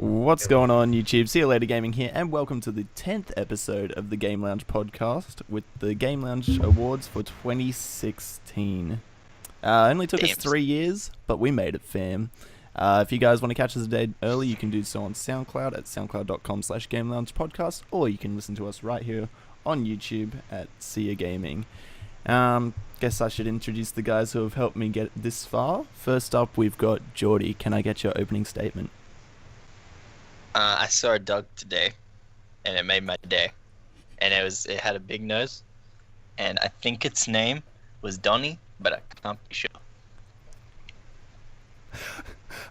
What's going on, YouTube? XhiaGaming here, and welcome to the 10th episode of the Game Lounge podcast with the Game Lounge Awards for 2016. Only took us 3 years, but we made it, fam. If you guys want to catch us a day early, you can do so on SoundCloud at soundcloud.com/GameLoungePodcast, or you can listen to us right here on YouTube at XhiaGaming. Guess I should introduce the guys who have helped me get this far. First up, we've got GOTY. Can I get your opening statement? I saw a dog today, and it made my day. And it had a big nose, and I think its name was Donnie, but I can't be sure.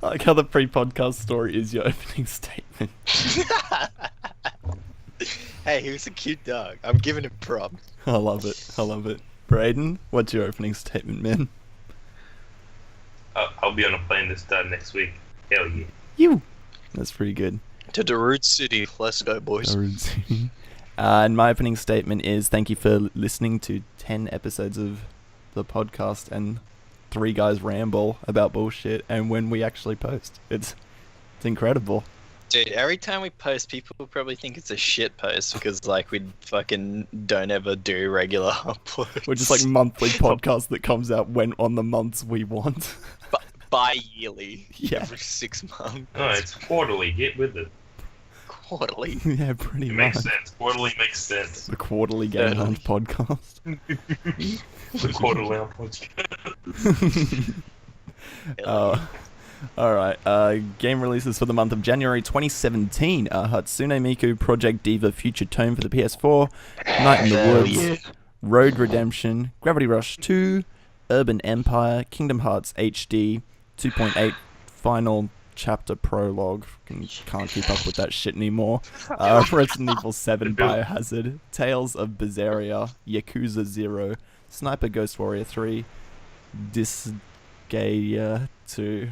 I like how the pre-podcast story is your opening statement. Hey, he was a cute dog. I'm giving him props. I love it. Braden, what's your opening statement, man? I'll be on a plane this time next week. Hell yeah. You. That's pretty good. To Darude City. Let's go, boys. And my opening statement is thank you for listening to 10 episodes of the podcast and 3 guys ramble about bullshit, and when we actually post. It's incredible. Dude, every time we post, people probably think it's a shit post because, like, we fucking don't ever do regular uploads. We're just like monthly podcast that comes out when on the months we want. Bi-yearly. Yeah. Every 6 months. No, it's quarterly. Get with it. Quarterly. Yeah, pretty It much. makes sense. Quarterly makes sense. The quarterly Game Lounge podcast. The quarterly podcast. Alright, game releases for the month of January 2017 are Hatsune Miku Project Diva Future Tone for the PS4, Night in the Woods, Road Redemption, Gravity Rush 2, Urban Empire, Kingdom Hearts HD, 2.8 Final Chapter Prologue, can't keep up with that shit anymore, Resident Evil 7 Biohazard, Tales of Berseria, Yakuza 0, Sniper Ghost Warrior 3, Disgaea 2,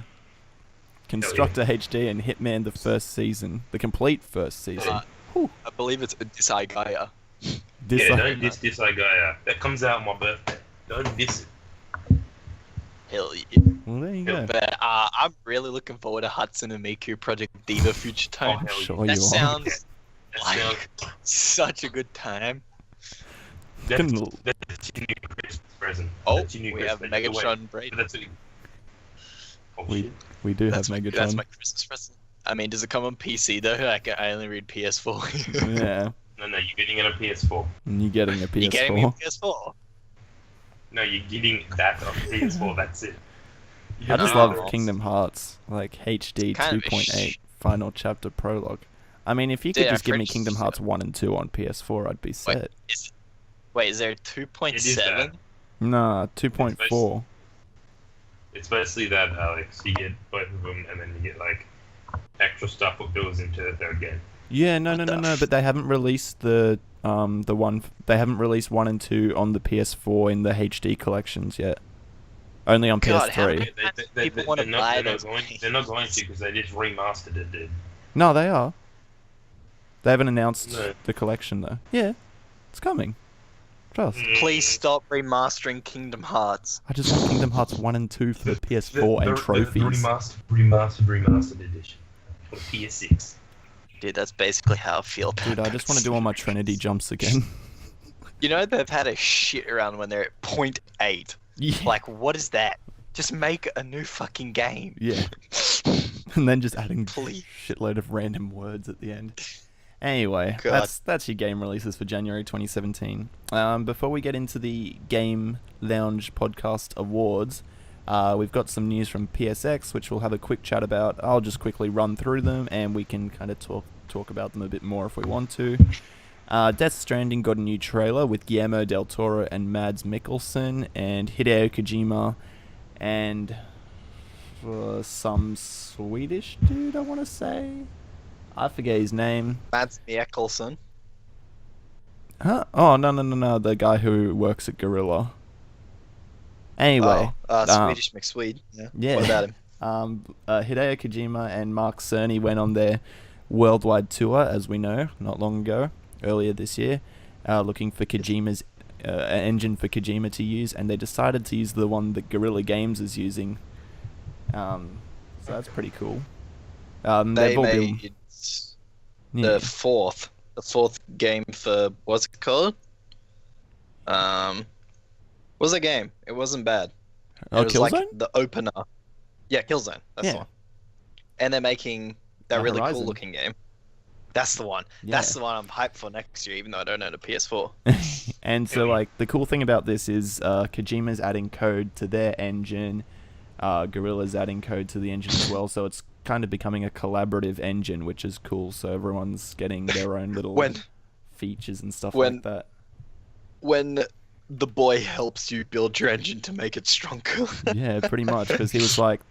Constructor HD, and Hitman the first season, the complete first season. I believe it's Disgaea. Yeah, don't diss this guy. That comes out on my birthday. Don't diss it. Hell yeah. Well, there you go. But I'm really looking forward to Hatsune Miku Project Diva Future Tone. Oh, hell Sure yeah. you That are. sounds That like sounds- such a good time. That's your new Christmas present. Oh, That's your new we have Christmas present. Megatron Braid. That's it. Oh, We shit. we do have That's my Megatron. Christmas present. I mean, does it come on PC though? Like, I only read PS4. Yeah, No, you're getting it on PS4. and you're getting a PS4. You getting me a PS4? No, you're getting that on PS4. That's it. I just No. love Kingdom Hearts, like HD Kind of 2.8 Final Chapter Prologue. I mean, if you could Dude, just give me French- Kingdom Hearts 1 and 2 on PS4, I'd be set. Wait, is there a It is 2.7? that. Nah, 2.4. It's basically that, Alex. You get both of them, and then you get like extra stuff that goes into the third game. Yeah, no, but they haven't released the one. They haven't released 1 and 2 on the PS4 in the HD collections yet. Only on God, how PS3. many- People wanna buy those They're not going to because they just remastered it, dude. No, they are. They haven't announced No. the collection though. Yeah, it's coming. Trust. Please stop remastering Kingdom Hearts. I just want Kingdom Hearts 1 and 2 for the PS4 and trophies. The remastered edition for the PS6. Dude, that's basically how I feel about Dude, I just want to do all my Trinity jumps again. You know they've had a shit around when they're at 0.8. Yeah. Like, what is that? Just make a new fucking game. Yeah. And then just adding Please. shitload of random words at the end. Anyway, God. that's your game releases for January 2017. Before we get into the Game Lounge Podcast Awards, we've got some news from PSX, which we'll have a quick chat about. I'll just quickly run through them, and we can kind of talk about them a bit more if we want to. Death Stranding got a new trailer with Guillermo del Toro and Mads Mikkelsen and Hideo Kojima and some Swedish dude, I want to say. I forget his name. Mads Mikkelsen. Huh? Oh, no. The guy who works at Gorilla. Anyway. Swedish McSwede. Yeah. What about him? Hideo Kojima and Mark Cerny went on their worldwide tour, as we know, not long ago, earlier this year, looking for Kojima's engine for Kojima to use, and they decided to use the one that Guerrilla Games is using. So that's pretty cool. They They've all been. made Yeah. the fourth game for what's it called? Was a game. It wasn't bad. Oh, It was like Killzone? the opener. Yeah, Killzone. That's Yeah. the one. And they're making that really Horizon. cool looking game. That's the one. Yeah. That's the one I'm hyped for next year, even though I don't own a PS4. And so, like, the cool thing about this is Kojima's adding code to their engine. Guerrilla's adding code to the engine as well. So it's kind of becoming a collaborative engine, which is cool. So everyone's getting their own little features and stuff like that. When the boy helps you build your engine to make it stronger. Yeah, pretty much, because he was like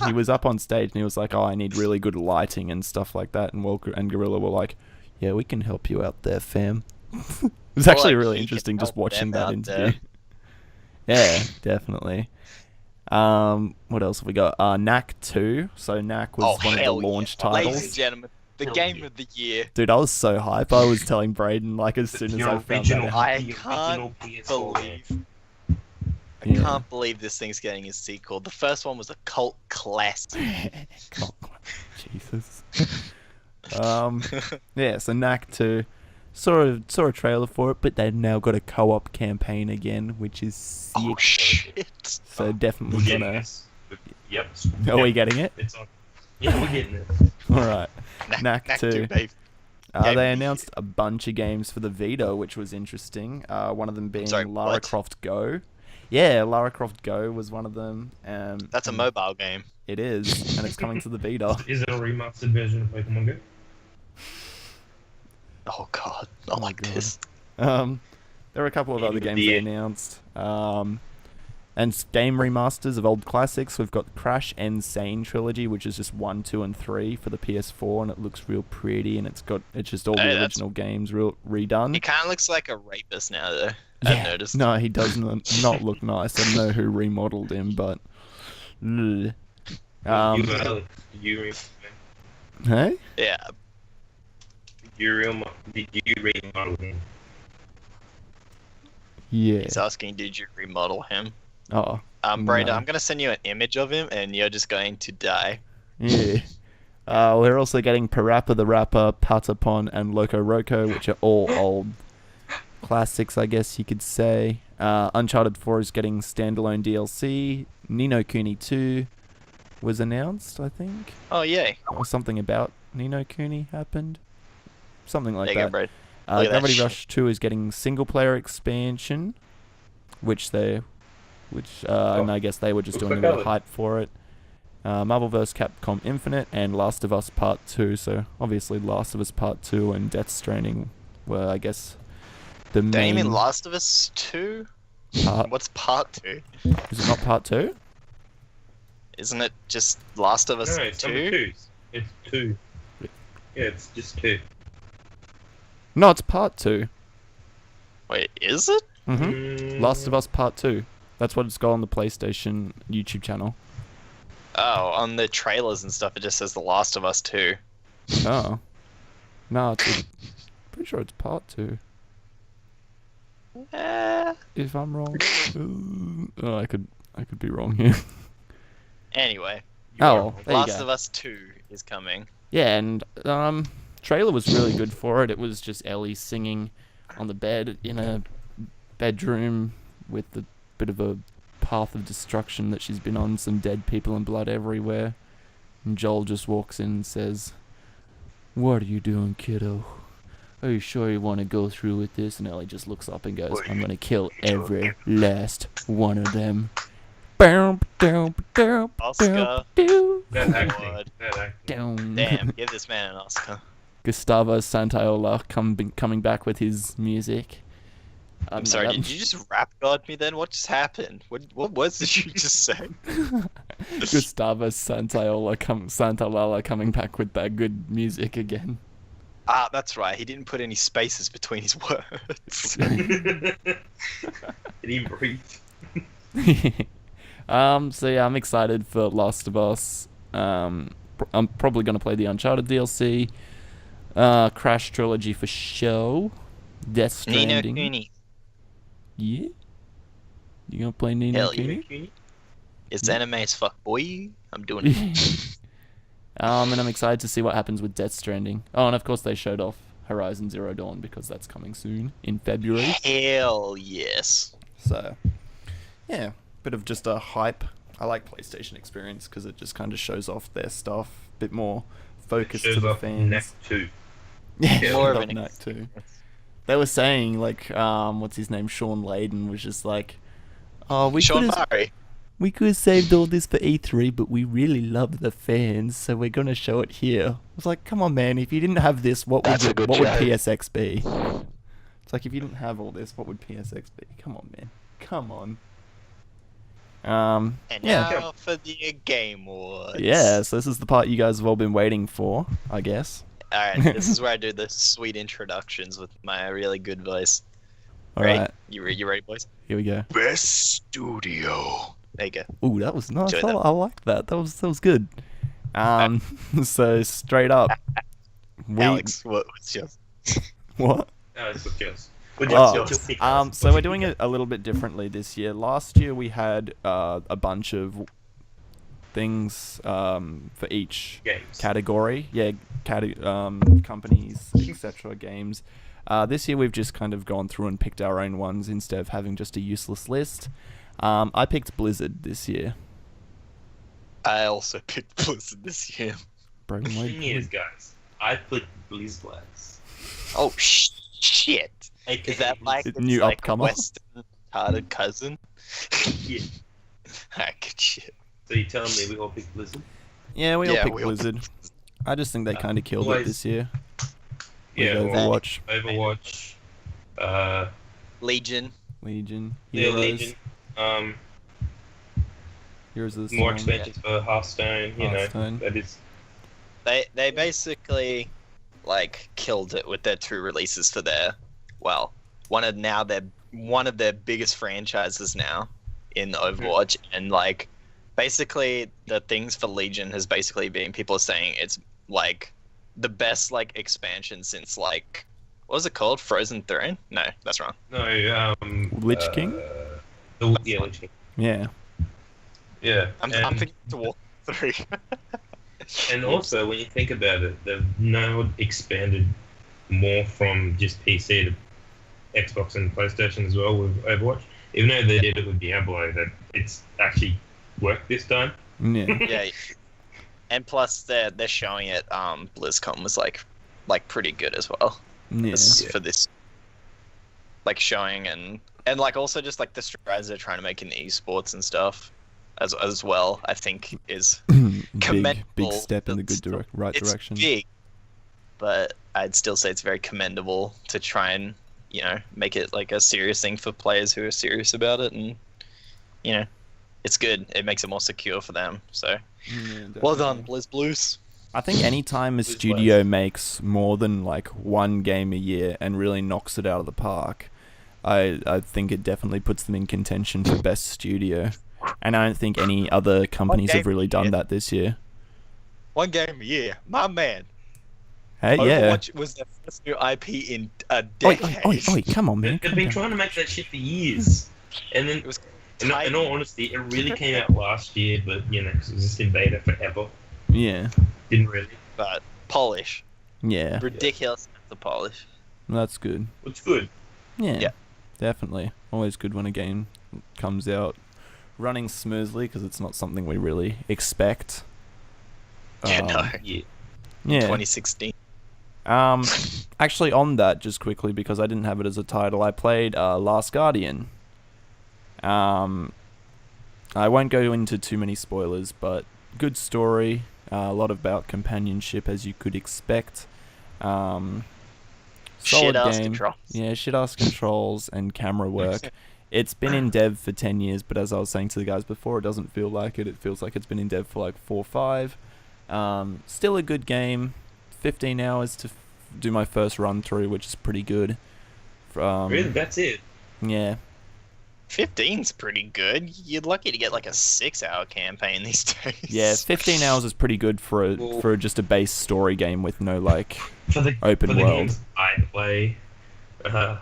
he was up on stage and he was like, "Oh, I need really good lighting and stuff like that." And Walker and Gorilla were like, "Yeah, we can help you out there, fam." It was actually like, really he interesting can just help watching them that out interview. Yeah, definitely. What else have we got? Knack 2. So Knack was one of the launch titles. Ladies and gentlemen, the game of the year. Dude, I was so hype. I was telling Braden like as soon as I found that out. I can't believe this thing's getting a sequel. The first one was a cult classic. Jesus. Yeah, so Knack 2. Saw a trailer for it, but they've now got a co-op campaign again, which is sick. Oh shit! So definitely gonna. Yep. Are we getting it? It's on. Yeah, we're getting it. All right. Knack 2. babe. They announced a bunch of games for the Vita, which was interesting. One of them being Lara what? Croft Go. Yeah, Lara Croft Go was one of them. That's a mobile game. It is, and it's coming to the Vita. Is it a remastered version of Pokemon Go? Oh god, not like this. There are a couple of other games they announced. And game remasters of old classics. We've got Crash and Sane Trilogy, which is just 1, 2, and 3 for the PS4, and it looks real pretty, and it's just all the original games redone. He kind of looks like a rapist now, though. I've noticed. No, he does not look nice. I don't know who remodeled him, but... Hey? Yeah. Did you remodel him? Yeah. He's asking, did you remodel him? Oh. Brayden, no. I'm gonna send you an image of him, and you're just going to die. Yeah. We're also getting Parappa the Rapper, Patapon, and Loco Roco, which are all old classics, I guess you could say. Uncharted 4 is getting standalone DLC. Ni no Kuni 2 was announced, I think. Oh, yay. Or something about Ni no Kuni happened. Something like There you that. go, Brayden. Gravity Rush 2 is getting single player expansion, and I guess they were just doing a bit of hype for it. Marvel vs. Capcom Infinite and Last of Us Part 2. So obviously Last of Us Part 2 and Death Stranding were, I guess, the main... Don't you mean Last of Us 2? What's Part 2? Is it not Part 2? Isn't it just Last of Us No, it's 2? number 2. It's 2. Yeah, it's just 2. No, it's Part 2. Wait, is it? Last of Us Part 2. That's what it's got on the PlayStation YouTube channel. Oh, on the trailers and stuff, it just says The Last of Us 2. Oh. No, it's pretty sure it's Part 2. If I'm wrong. I could be wrong here. Anyway. Oh, there you Last go. of Us 2 is coming. Yeah, and trailer was really good for it. It was just Ellie singing on the bed in a bedroom with a bit of a path of destruction that she's been on, some dead people and blood everywhere. And Joel just walks in and says, "What are you doing, kiddo? Are you sure you want to go through with this?" And Ellie just looks up and goes, "I'm going to kill every last one of them." Oscar. That acting. Damn, give this man an Oscar. Gustavo Santaola coming back with his music. I'm sorry, did you just rap god me then? What just happened? What words did you just say? Gustavo Santaola coming back with that good music again. Ah, that's right. He didn't put any spaces between his words. Did he breathe? So yeah, I'm excited for Last of Us. I'm probably going to play the Uncharted DLC. Crash Trilogy for show. Death Stranding. Ni no Kuni. Yeah? You going to play Ni no Hell Kuni? yeah. It's anime as fuck, boy. I'm doing it. And I'm excited to see what happens with Death Stranding. Oh, and of course they showed off Horizon Zero Dawn because that's coming soon in February. Hell yes. So, yeah, bit of just a hype. I like PlayStation Experience because it just kind of shows off their stuff, a bit more focused to the fans. Neck 2. Yeah, More showed of off an Knack 2. They were saying, like, what's his name? Sean Layden was just like, oh, we Sean could have Murray. saved all this for E3, but we really love the fans, so we're gonna show it here. I was like, come on, man! If you didn't have this, what would PSX be? It's like if you didn't have all this, what would PSX be? Come on, man! Come on. And Yeah. now for the Game Awards. Yeah, so this is the part you guys have all been waiting for, I guess. Alright, this is where I do the sweet introductions with my really good voice. All Ready? right, You ready, boys? here we go. Best Studio. There you go. Ooh, that was nice. Enjoy that. I liked that. That was good. So straight up, Alex, what's yours? What? It's with yours. So we're doing it a little bit differently this year. Last year we had a bunch of things for each Games. category. Yeah, companies, etc. Games. This year we've just kind of gone through and picked our own ones instead of having just a useless list. I picked Blizzard this year. I also picked Blizzard this year. Bro, The thing is, guys, I put Blizzard. Oh shit! Is that like It's it's new like upcomer? a Western retarded cousin? Yeah. Ah, good shit. So you telling me we all picked Blizzard? Yeah, we all Yeah, picked we all Blizzard. I just think they kind of killed it boys. this year. Yeah. With well, Overwatch, Overwatch. Legion. Legion, Yeah, Heroes, Legion. Heroes of the More Storm, expansions for Hearthstone. You Hearthstone. know, that is. They basically like killed it with their 2 releases for their one of their biggest franchises now in Overwatch, and like basically the things for Legion has basically been people are saying it's like the best like expansion since like what was it called? Frozen Throne? No, that's wrong. No. Lich King? Yeah, Lich King. Yeah. Yeah. I'm thinking to walk through. And also, when you think about it, they've now expanded more from just PC to Xbox and PlayStation as well with Overwatch. Even though they did it with Diablo, that it's actually worked this time. Yeah. Yeah, and plus they're showing it. BlizzCon was like pretty good as well. Yeah. For this, like showing and like also just like the strides they're trying to make in esports and stuff, as well. I think is big commendable. step in the good right It's direction. big, but I'd still say it's very commendable to try and make it like a serious thing for players who are serious about it, and it's good. It makes it more secure for them. So Yeah, well done, definitely. Blizz Blues. I think any time a studio makes more than like one game a year and really knocks it out of the park, I think it definitely puts them in contention for best studio. And I don't think any other companies have really done that this year. One game a year, my man. Hey, yeah. Overwatch was their first new IP in a decade. Oi, come on, man. They've calm been down. trying to make that shit for years. And then, It was in all honesty, it really came out last year, but, 'cause it was just in beta forever. Yeah. Didn't really. but polish, Yeah. ridiculous amounts of polish. That's good. It's good. Yeah. Yeah. Definitely. Always good when a game comes out running smoothly because it's not something we really expect. Yeah, no. Yeah. Yeah. 2016. Actually, on that, just quickly, because I didn't have it as a title, I played Last Guardian. I won't go into too many spoilers, but good story. A lot about companionship, as you could expect. Solid Shit-ass game. controls. Yeah, shit-ass controls and camera work. It's been in dev for 10 years, but as I was saying to the guys before, it doesn't feel like it. It feels like it's been in dev for like 4 or 5. Still a good game. 15 hours to do my first run through, which is pretty good. Really? That's it? Yeah. 15's pretty good. You're lucky to get like a 6-hour campaign these days. Yeah, 15 hours is pretty good for just a base story game with no like For the open world. games I play, I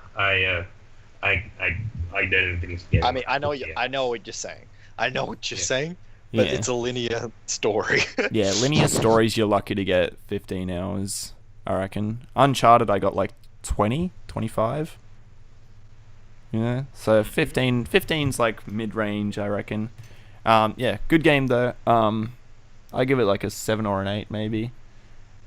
don't think it's I mean, I know what you're saying. I know what you're Yeah. saying, but Yeah. it's a linear story. Yeah, linear stories, you're lucky to get 15 hours, I reckon. Uncharted, I got like 20, 25. Yeah, so 15's like mid-range, I reckon. Yeah, good game though. I give it like a 7 or an 8 maybe.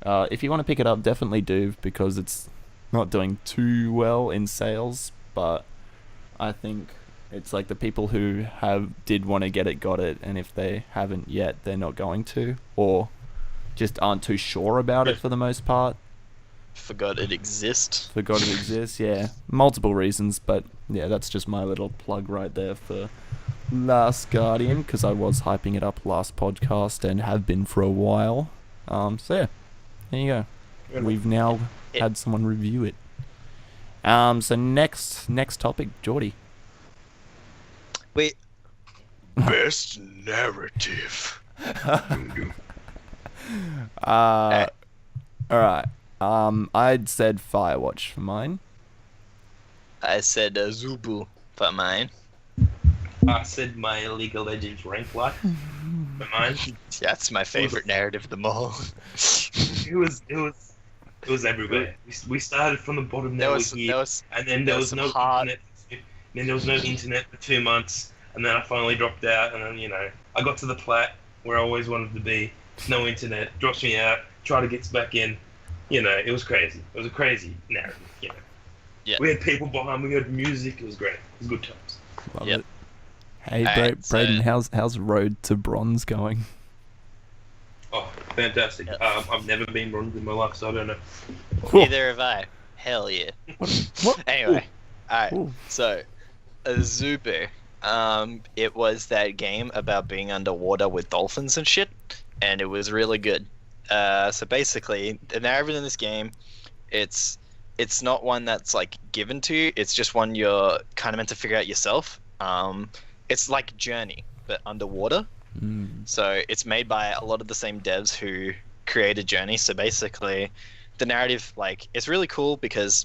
If you want to pick it up, definitely do, because it's not doing too well in sales, but I think it's like the people who did want to get it got it, and if they haven't yet, they're not going to, or just aren't too sure about it for the most part. Forgot it exists. Yeah. Multiple reasons, but yeah, that's just my little plug right there for Last Guardian, because I was hyping it up last podcast and have been for a while. So yeah, there you go. We've now had someone review it. So next topic, Geordie. Wait. Best narrative. Alright. I'd said Firewatch for mine. I said Zubu for mine. I said my League of Legends rank life for mine. That's my favorite narrative of them all. It was everywhere. We started from the bottom, now we're here, and then there was no internet. Then there was no internet for 2 months, and then I finally dropped out, and then I got to the plat where I always wanted to be. No internet, drops me out, try to get back in. It was crazy. It was a crazy narrative. Yeah. We had people behind. We had music. It was great. It was good times. Love it. Hey, Braden, how's Road to Bronze going? Oh, fantastic. I've never been bronze in my life, so I don't know. Neither have I. Hell yeah. What? Anyway, alright. Ooh. So, Zubu. It was that game about being underwater with dolphins and shit, and it was really good. So basically, the narrative in this game, it's not one that's like given to you. It's just one you're kind of meant to figure out yourself. It's like Journey, but underwater. So it's made by a lot of the same devs who created Journey. So basically, the narrative, like, it's really cool because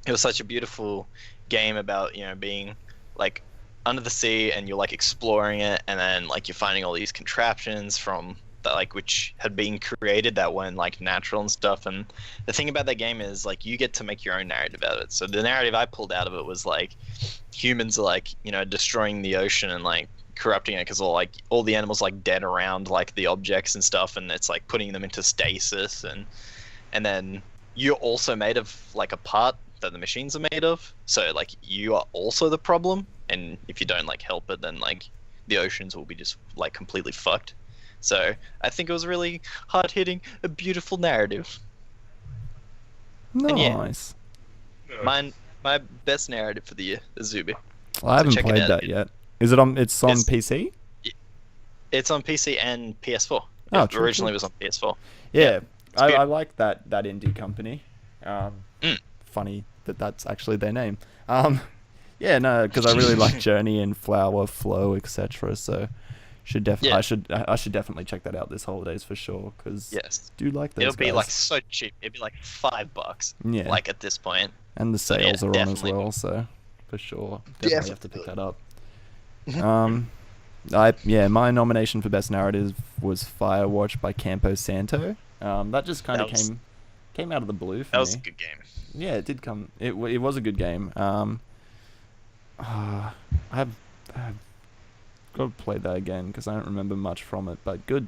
it was such a beautiful game about being like under the sea, and you're like exploring it, and then like you're finding all these contraptions from that, like, which had been created that weren't like natural and stuff. And the thing about that game is like you get to make your own narrative out of it. So the narrative I pulled out of it was like humans are like destroying the ocean and like corrupting it, because all the animals like dead around like the objects and stuff, and it's like putting them into stasis, and then you're also made of like a part that the machines are made of, so like you are also the problem, and if you don't like help it, then like the oceans will be just like completely fucked. So I think it was really hard-hitting, a beautiful narrative. Nice. My best narrative for the year is Zubi. I haven't played that yet. Is it on? It's on PC. It's on PC and PS4. Oh, it originally was on PS4. Yeah, I like that indie company. Funny that's actually their name. Yeah, no, because I really like Journey and Flower, Flow, etc. So I should definitely check that out this holidays for sure. Because do like those. It'll be guys. like so cheap. It'd be like $5. Yeah. Like at this point. And the sales are on as well, so for sure, definitely have to pick that up. My nomination for best narrative was Firewatch by Campo Santo. That just kind of came out of the blue for me. That was a good game. Yeah, it did come. It was a good game. I've got to play that again because I don't remember much from it, but good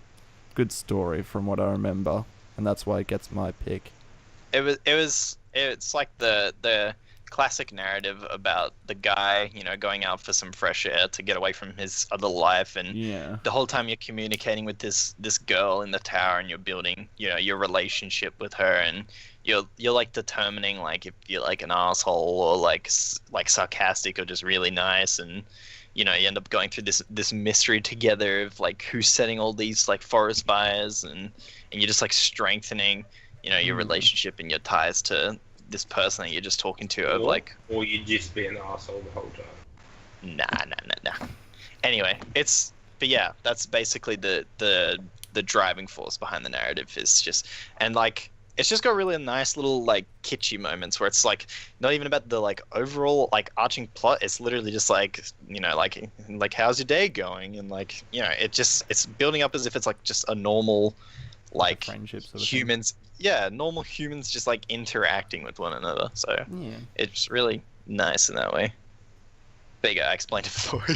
story from what I remember, and that's why it gets my pick. It's like the classic narrative about the guy, going out for some fresh air to get away from his other life, and the whole time you're communicating with this girl in the tower, and you're building, your relationship with her, and you're like determining like if you're like an asshole or like sarcastic or just really nice, and you end up going through this mystery together of like who's setting all these like forest fires, and you're just like strengthening your relationship and your ties to this person that you're just talking to, or you just be an asshole the whole time. Nah. Anyway, that's basically the driving force behind the narrative is just, and like it's just got really nice little like kitschy moments where it's like not even about the like overall like arching plot. It's literally just like, you know, like how's your day going, and like, you know, it's building up as if it's like just a normal like friendship sort of humans, yeah, normal humans just like interacting with one another. So thing. Yeah. it's really nice in that way. There you go. I explained it for you.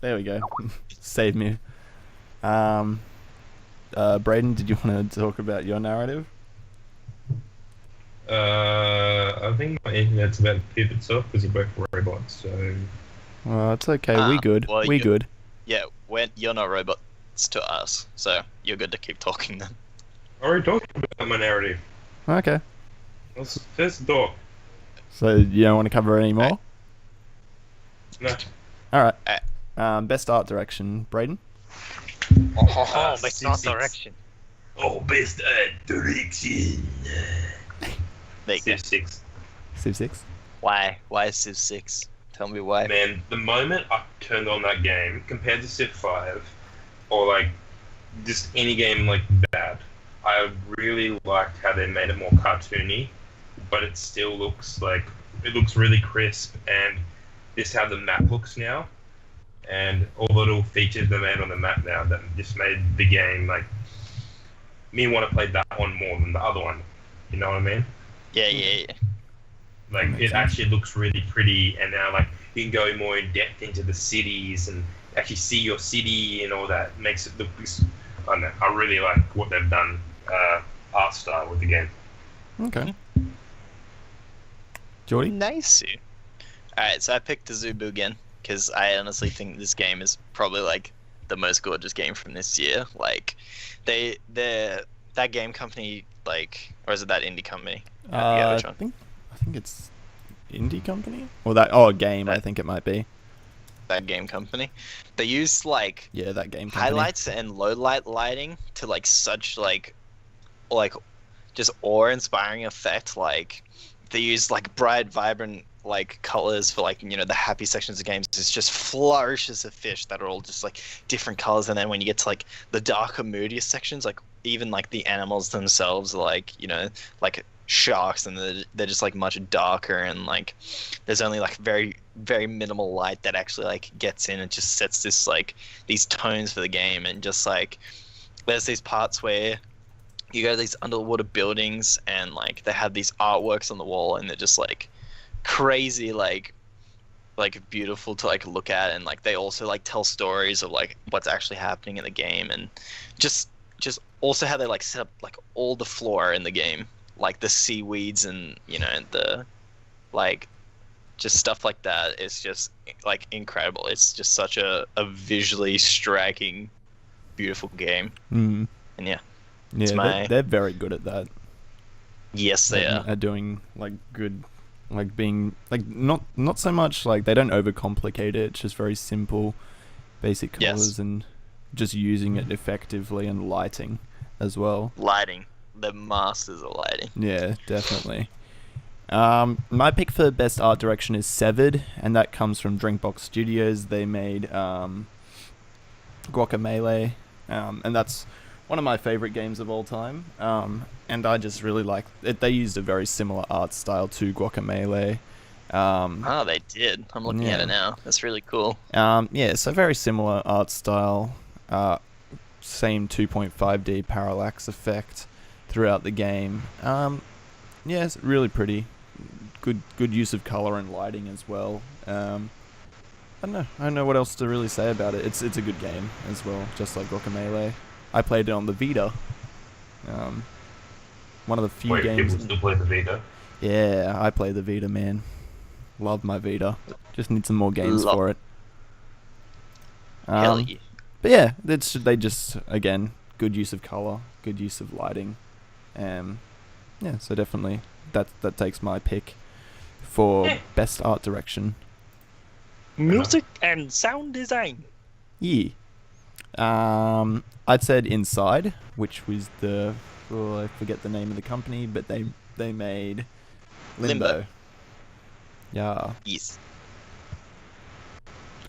There we go. Save me. Braden, did you want to talk about your narrative? I think my internet's about to poop itself because you're both robots. So Well, it's okay. We good. well, we you- good. Yeah, you're not robots to us, so you're good to keep talking then. I already talked about my narrative. Okay. That's the first thought. So you don't want to cover any more? No. All right. Alright. Best art direction, Braden. Oh, my it's not direction. Oh, best direction. There you go. Civ 6. Civ 6. Why? Why is Civ 6? Tell me why. Man, the moment I turned on that game, compared to Civ 5, or like just any game like that, I really liked how they made it more cartoony, but it still looks like it looks really crisp, and this is how the map looks now, and all the little features they made on the map now that just made the game like me want to play that one more than the other one. You know what I mean? Yeah. Like Makes it sense. actually looks really pretty, and now like you can go more in depth into the cities and actually see your city and all that. Makes it look. I don't know. I really like what they've done art style with the game. Okay. Geordie? Nice. Alright, so I picked Azubu again, because I honestly think this game is probably like the most gorgeous game from this year. Like, that game company, like, or is it that indie company? I forget I which one. think it's indie company or that. Oh, game. I think it might be. That game company. They used like Yeah, that game company. highlights and low light lighting to like such like just awe-inspiring effect. Like they use like bright, vibrant like colors for like, you know, the happy sections of games. It's just flourishes of fish that are all just like different colors, and then when you get to like the darker, moodier sections, like even like the animals themselves are like, you know, like sharks, and they're just like much darker, and like there's only like very very minimal light that actually like gets in and just sets this like these tones for the game. And just like there's these parts where you go to these underwater buildings and like they have these artworks on the wall, and they're just like crazy like beautiful to like look at, and like they also like tell stories of like what's actually happening in the game, and just also how they like set up like all the flora in the game, like the seaweeds and, you know, the like just stuff like that. It's just like incredible. It's just such a visually striking, beautiful game. Mm. And yeah, Yeah, my- they're very good at that. yes they are. At doing like good, like being like not so much like they don't overcomplicate it. It's just very simple, basic Yes. colors and just using it effectively, and lighting as well. Lighting, the masters of lighting. Yeah, definitely. My pick for best art direction is Severed, and that comes from Drinkbox Studios. They made Guacamelee, and that's one of my favorite games of all time. And I just really like it. They used a very similar art style to Guacamelee. Oh, they did. I'm looking at Yeah. it now. That's really cool. Yeah, so very similar art style. Same 2.5D parallax effect throughout the game. Yeah, it's really pretty. Good use of color and lighting as well. I don't know what else to really say about it. It's a good game as well, just like Guacamelee. I played it on the Vita. One of the few Wait, games. people still play the Vita. Yeah, I play the Vita, man. Love my Vita. Just need some more games Love- for it. Hell yeah. But yeah, they just, again, good use of color, good use of lighting. Yeah, so definitely that takes my pick for best art direction. Music and sound design. Yeah. I'd said Inside, which was I forget the name of the company, but they made Limbo. Yeah. Yes.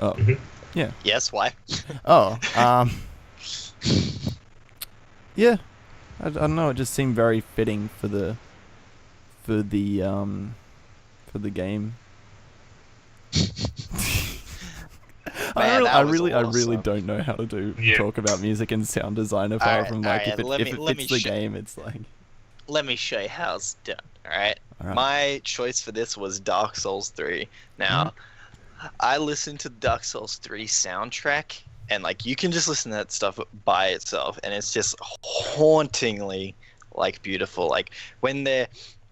Oh. Mhm. Yeah. Yes, why? Oh. Yeah. I don't know. It just seemed very fitting for the game. Man, I that was really awesome. don't know how to Yeah. talk about music and sound design apart from like alright, if let it me fits the game, it's like. Let me show you how it's done. Alright? Alright. My choice for this was Dark Souls 3. Now, I listened to Dark Souls 3 soundtrack, and like you can just listen to that stuff by itself, and it's just hauntingly like beautiful. Like when they're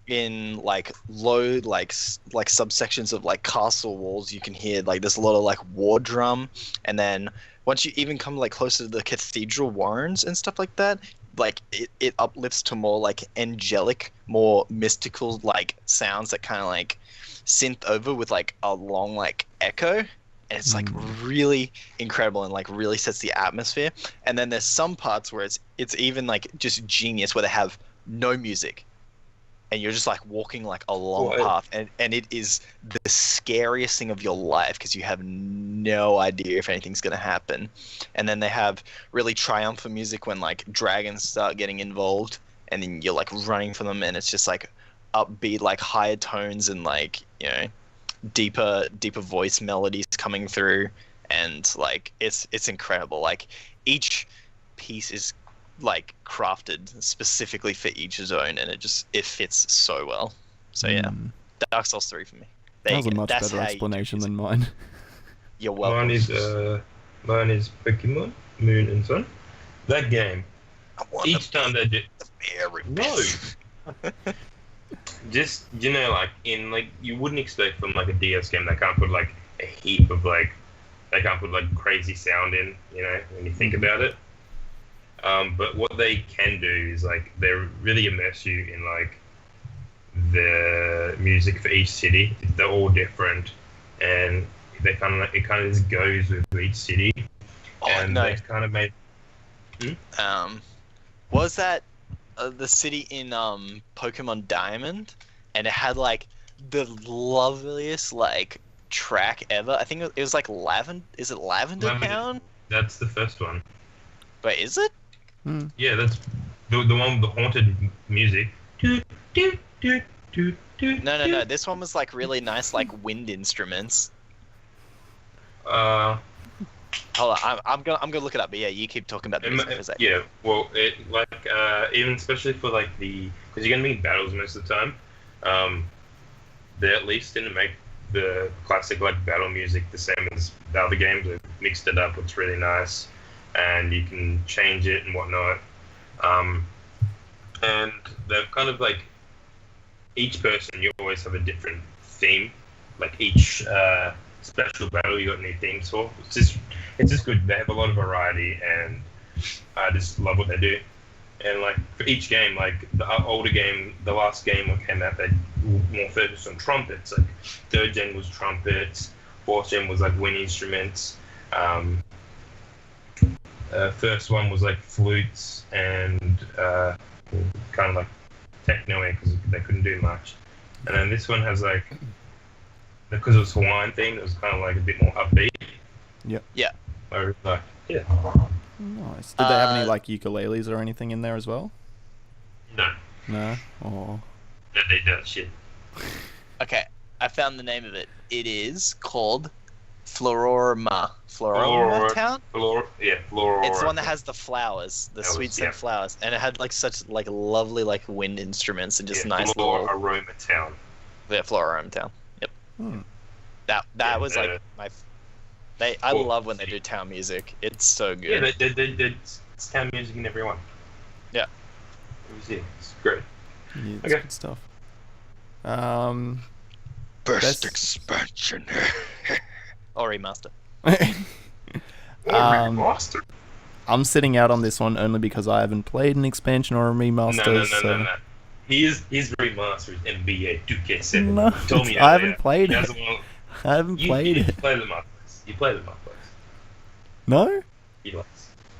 in like low like subsections of like castle walls, you can hear like there's a lot of like war drum, and then once you even come like closer to the cathedral warrens and stuff like that, like it uplifts to more like angelic, more mystical like sounds that kind of like synth over with like a long like echo, and it's like really incredible and like really sets the atmosphere. And then there's some parts where it's even like just genius, where they have no music and you're just like walking like a long path, and it is the scariest thing of your life because you have no idea if anything's going to happen. And then they have really triumphant music when like dragons start getting involved, and then you're like running from them, and it's just like upbeat like higher tones and like, you know, deeper voice melodies coming through, and like it's incredible. Like each piece is like crafted specifically for each zone, and it fits so well. So yeah, Dark Souls 3 for me. That was a much better explanation than mine. You're welcome. Mine is Pokemon Moon and Sun. That game, each time they did just, you know, like in like you wouldn't expect from like a DS game, they can't put like a heap of like, they can't put like crazy sound in, you know, when you think about it. But what they can do is like they really immerse you in like the music for each city. They're all different, and they kind of like, it kind of just goes with each city. And they kind of made. Was that the city in Pokemon Diamond, and it had like the loveliest like track ever? I think it was like Lavender. Is it Lavender Town? That's the first one. Wait, is it? Yeah, that's the one with the haunted music. No. This one was like really nice, like wind instruments. Hold on, I'm gonna look it up. But yeah, you keep talking about the music for a second. Yeah, well, it like even especially for like because you're gonna be in battles most of the time. They at least didn't make the classic like battle music the same as the other games. They mixed it up. It's really nice, and you can change it and whatnot. And they're kind of like each person, you always have a different theme. Like each special battle, you got new themes for. It's just good. They have a lot of variety, and I just love what they do. And like for each game, like the older game, the last game that came out, they more focused on trumpets. Like 3rd gen was trumpets, 4th gen was like wind instruments. First one was like flutes and kind of like techno because they couldn't do much. And then this one has like, because it was Hawaiian theme, it was kind of like a bit more upbeat. Yep. Yeah. Or like, yeah. Nice. Did they have any like ukuleles or anything in there as well? No. No? Oh. No, they don't shit. Okay, I found the name of it. It is called Floroma Town? Floroma. It's the one that has the flowers, the sweet scent flowers, and it had like such like lovely like wind instruments and just nice little Aroma Town. Yeah, Floroma Town. Yep. That was like my. I love when they do town music. It's so good. Yeah, it's town music in every one. Yeah. It's great. Yeah, it's good stuff. Best expansion. Or remaster. Remaster. I'm sitting out on this one only because I haven't played an expansion or a remaster. No. His remaster is NBA 2K7. No, Told me I haven't played it. I haven't played it. You play the marketplace. You play the marketplace. No? Yeah.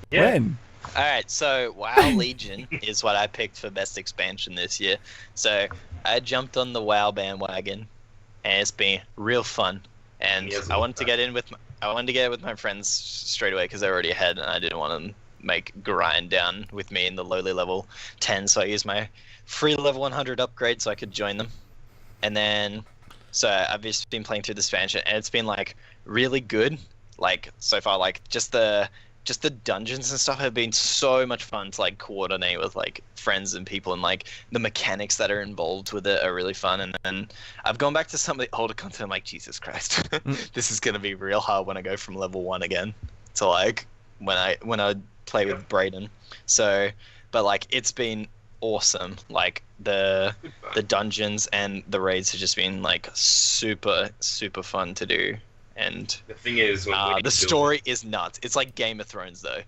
When? Alright, so WoW Legion is what I picked for best expansion this year. So I jumped on the WoW bandwagon, and it's been real fun. And I wanted to get in with my friends straight away because they're already ahead, and I didn't want them make grind down with me in the lowly level 10, so I used my free level 100 upgrade so I could join them. And then, so I've just been playing through the expansion, and it's been like really good. Like so far, like just the dungeons and stuff have been so much fun to like coordinate with like friends and people, and like the mechanics that are involved with it are really fun. And then I've gone back to some of the older content. I'm like, Jesus Christ, this is gonna be real hard when I go from level 1 again to like when I play with Brayden. So, but like it's been awesome. Like the dungeons and the raids have just been like super fun to do. And the thing is, the story is nuts. It's like Game of Thrones though.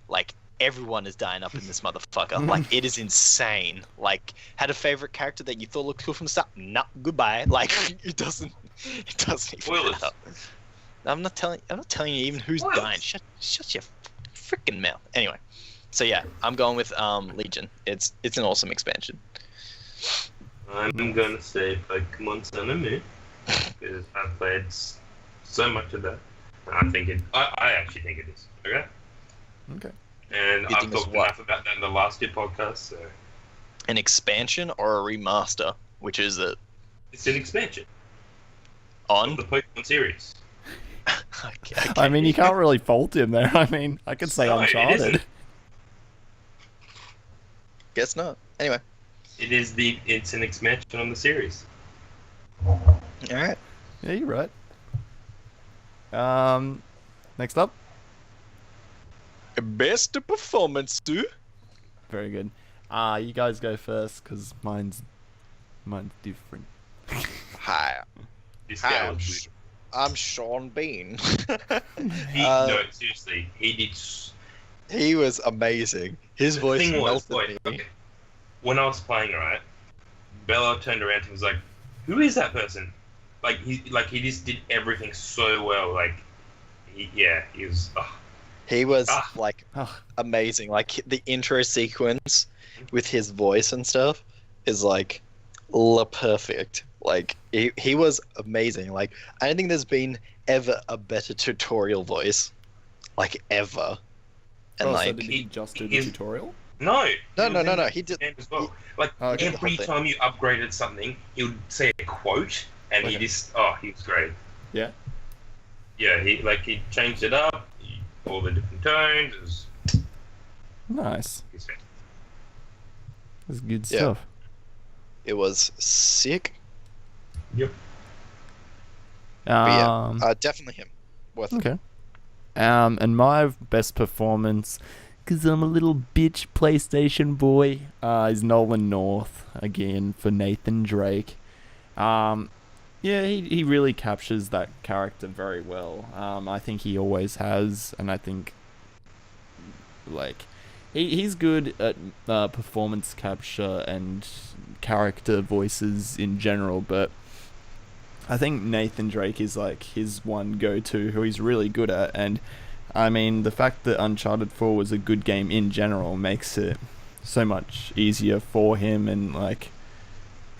Like everyone is dying up in this motherfucker. Like it is insane. Like had a favorite character that you thought looked cool from the start. Nah, goodbye. Like it doesn't even matter. I'm not telling you even who's dying. Shut your freaking mouth. Anyway, so yeah, I'm going with Legion. It's an awesome expansion. I'm gonna say Pokemon Sun and Moon because I've played so much of that. And I actually think it is. Okay. Okay. And I've talked enough about that in the last 2 podcasts. So an expansion or a remaster? Which is it? It's an expansion on the Pokemon series. Okay. I mean, you can't really fault him there. I mean, I could say No, Uncharted. Guess not. Anyway. It's an expansion on the series. Alright. Yeah, you're right. Next up. Best performance, too. Very good. You guys go first, because mine's different. Hi. This guy was weird. I'm Sean Bean. No, seriously, he was amazing. His voice melted me. When I was playing, right, Bella turned around and was like, "Who is that person?" He just did everything so well. Like, he was. He was amazing. Like the intro sequence with his voice and stuff is like perfect. Like he was amazing. Like I don't think there's been ever a better tutorial voice, like ever. And so did he just do the tutorial? No. He did as well. Like every time you upgraded something, he would say a quote, and he was great. Yeah. Yeah, he changed it up, all the different tones. Nice. That's good stuff. It was sick. Yep. Definitely him. Worth it. Okay. And my best performance, because I'm a little bitch PlayStation boy, is Nolan North, again, for Nathan Drake. Yeah, he really captures that character very well. I think he always has, and I think, like, he's good at performance capture and character voices in general, but I think Nathan Drake is like his one go-to who he's really good at. And I mean, the fact that Uncharted 4 was a good game in general makes it so much easier for him, and like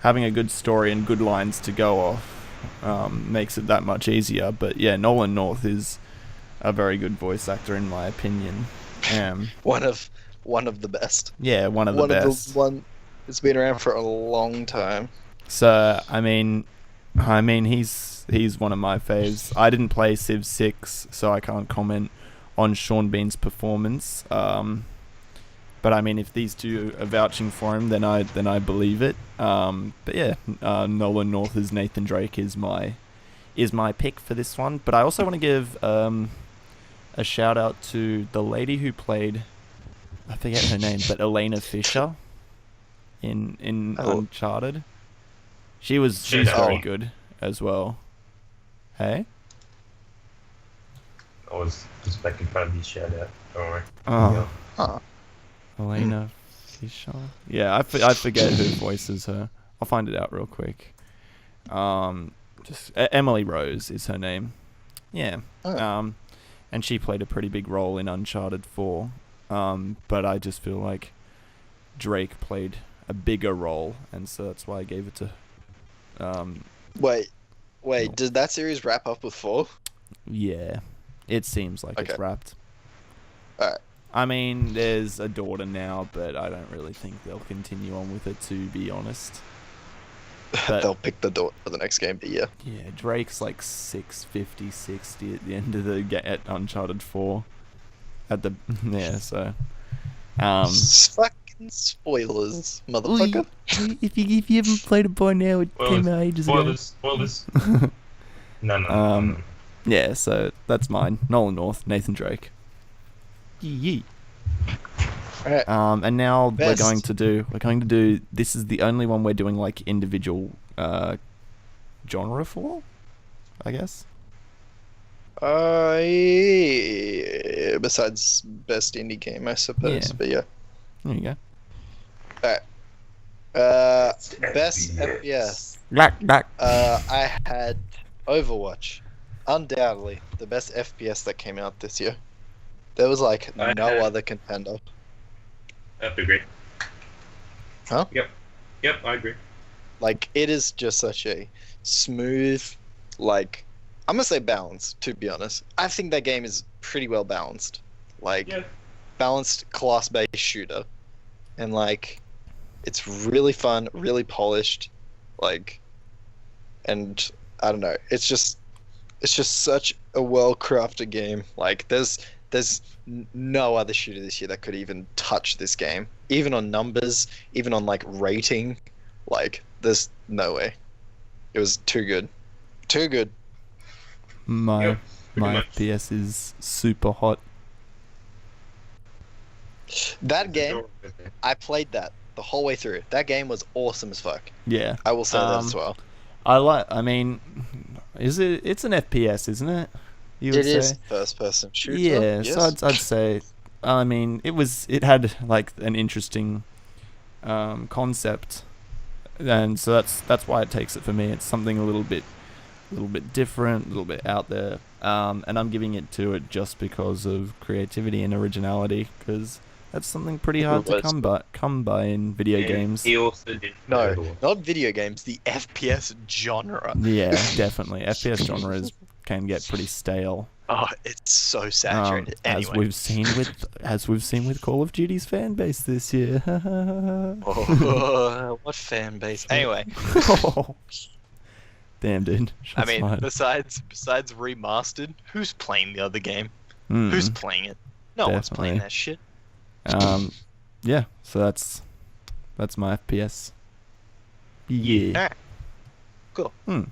having a good story and good lines to go off makes it that much easier. But yeah, Nolan North is a very good voice actor in my opinion. One of the best. Yeah, one of the best. One it's been around for a long time. So I mean he's one of my faves. I didn't play Civ 6, so I can't comment on Sean Bean's performance. But I mean, if these two are vouching for him, then I believe it. But yeah, Nolan North as Nathan Drake is my pick for this one. But I also want to give a shout out to the lady who played, I forget her name, but Elena Fisher in Uncharted. She's very good as well. Hey? I was just making fun of you, shout out. Don't worry. Oh. Huh. Elena Fisher? Yeah, I forget who voices her. I'll find it out real quick. Just Emily Rose is her name. Yeah. Oh. And she played a pretty big role in Uncharted 4. But I just feel like Drake played a bigger role, and so that's why I gave it to Wait, did that series wrap up with 4? Yeah. It seems like Okay. it's wrapped. Alright. I mean, there's a daughter now, but I don't really think they'll continue on with it, to be honest. But, They'll pick the daughter for the next game, but yeah. yeah, Drake's like 650, 60 at the end of the at Uncharted 4. So. Fucking spoilers, motherfucker. If you haven't played it by now, it came out ages ago. Spoilers. No. Yeah, so that's mine. Nolan North, Nathan Drake. Yee. Alright. And now Best. we're going to do. This is the only one we're doing like individual genre for, I guess. Yeah, besides best indie game, I suppose. Yeah. But yeah. There you go. Best FPS. Lack. I had Overwatch. Undoubtedly the best FPS that came out this year. There was like no other contender. I agree. Huh? Yep, I agree. Like, it is just such a smooth, like, I'm gonna say balanced, to be honest. I think that game is pretty well balanced. Like, balanced class-based shooter. And, like, it's really fun, really polished, like, and, I don't know, it's just such a well-crafted game. Like, there's no other shooter this year that could even touch this game. Even on numbers, even on, like, rating, like, there's no way. It was too good. Too good. My much. FPS is super hot. That game, I played that the whole way through. That game was awesome as fuck. Yeah. I will say that as well. I mean, it's an FPS, isn't it? You would It is say? first-person shooter. Yeah, yes. so I'd say, I mean, it had like an interesting concept, and so that's why it takes it for me. It's something a little bit different, a little bit out there, and I'm giving it to it just because of creativity and originality, because that's something pretty hard to come by in video games. He also did No, not video games. The FPS genre. Yeah, definitely. FPS genres can get pretty stale. Oh, it's so saturated. As Anyway. we've seen with Call of Duty's fan base this year. Oh, what fan base? Anyway, Damn, dude. I Shots mean, fired. besides remastered, who's playing the other game? Mm. Who's playing it? No one's playing Definitely. that shit. Yeah. So that's my FPS. Yeah. Alright. Cool. Hmm.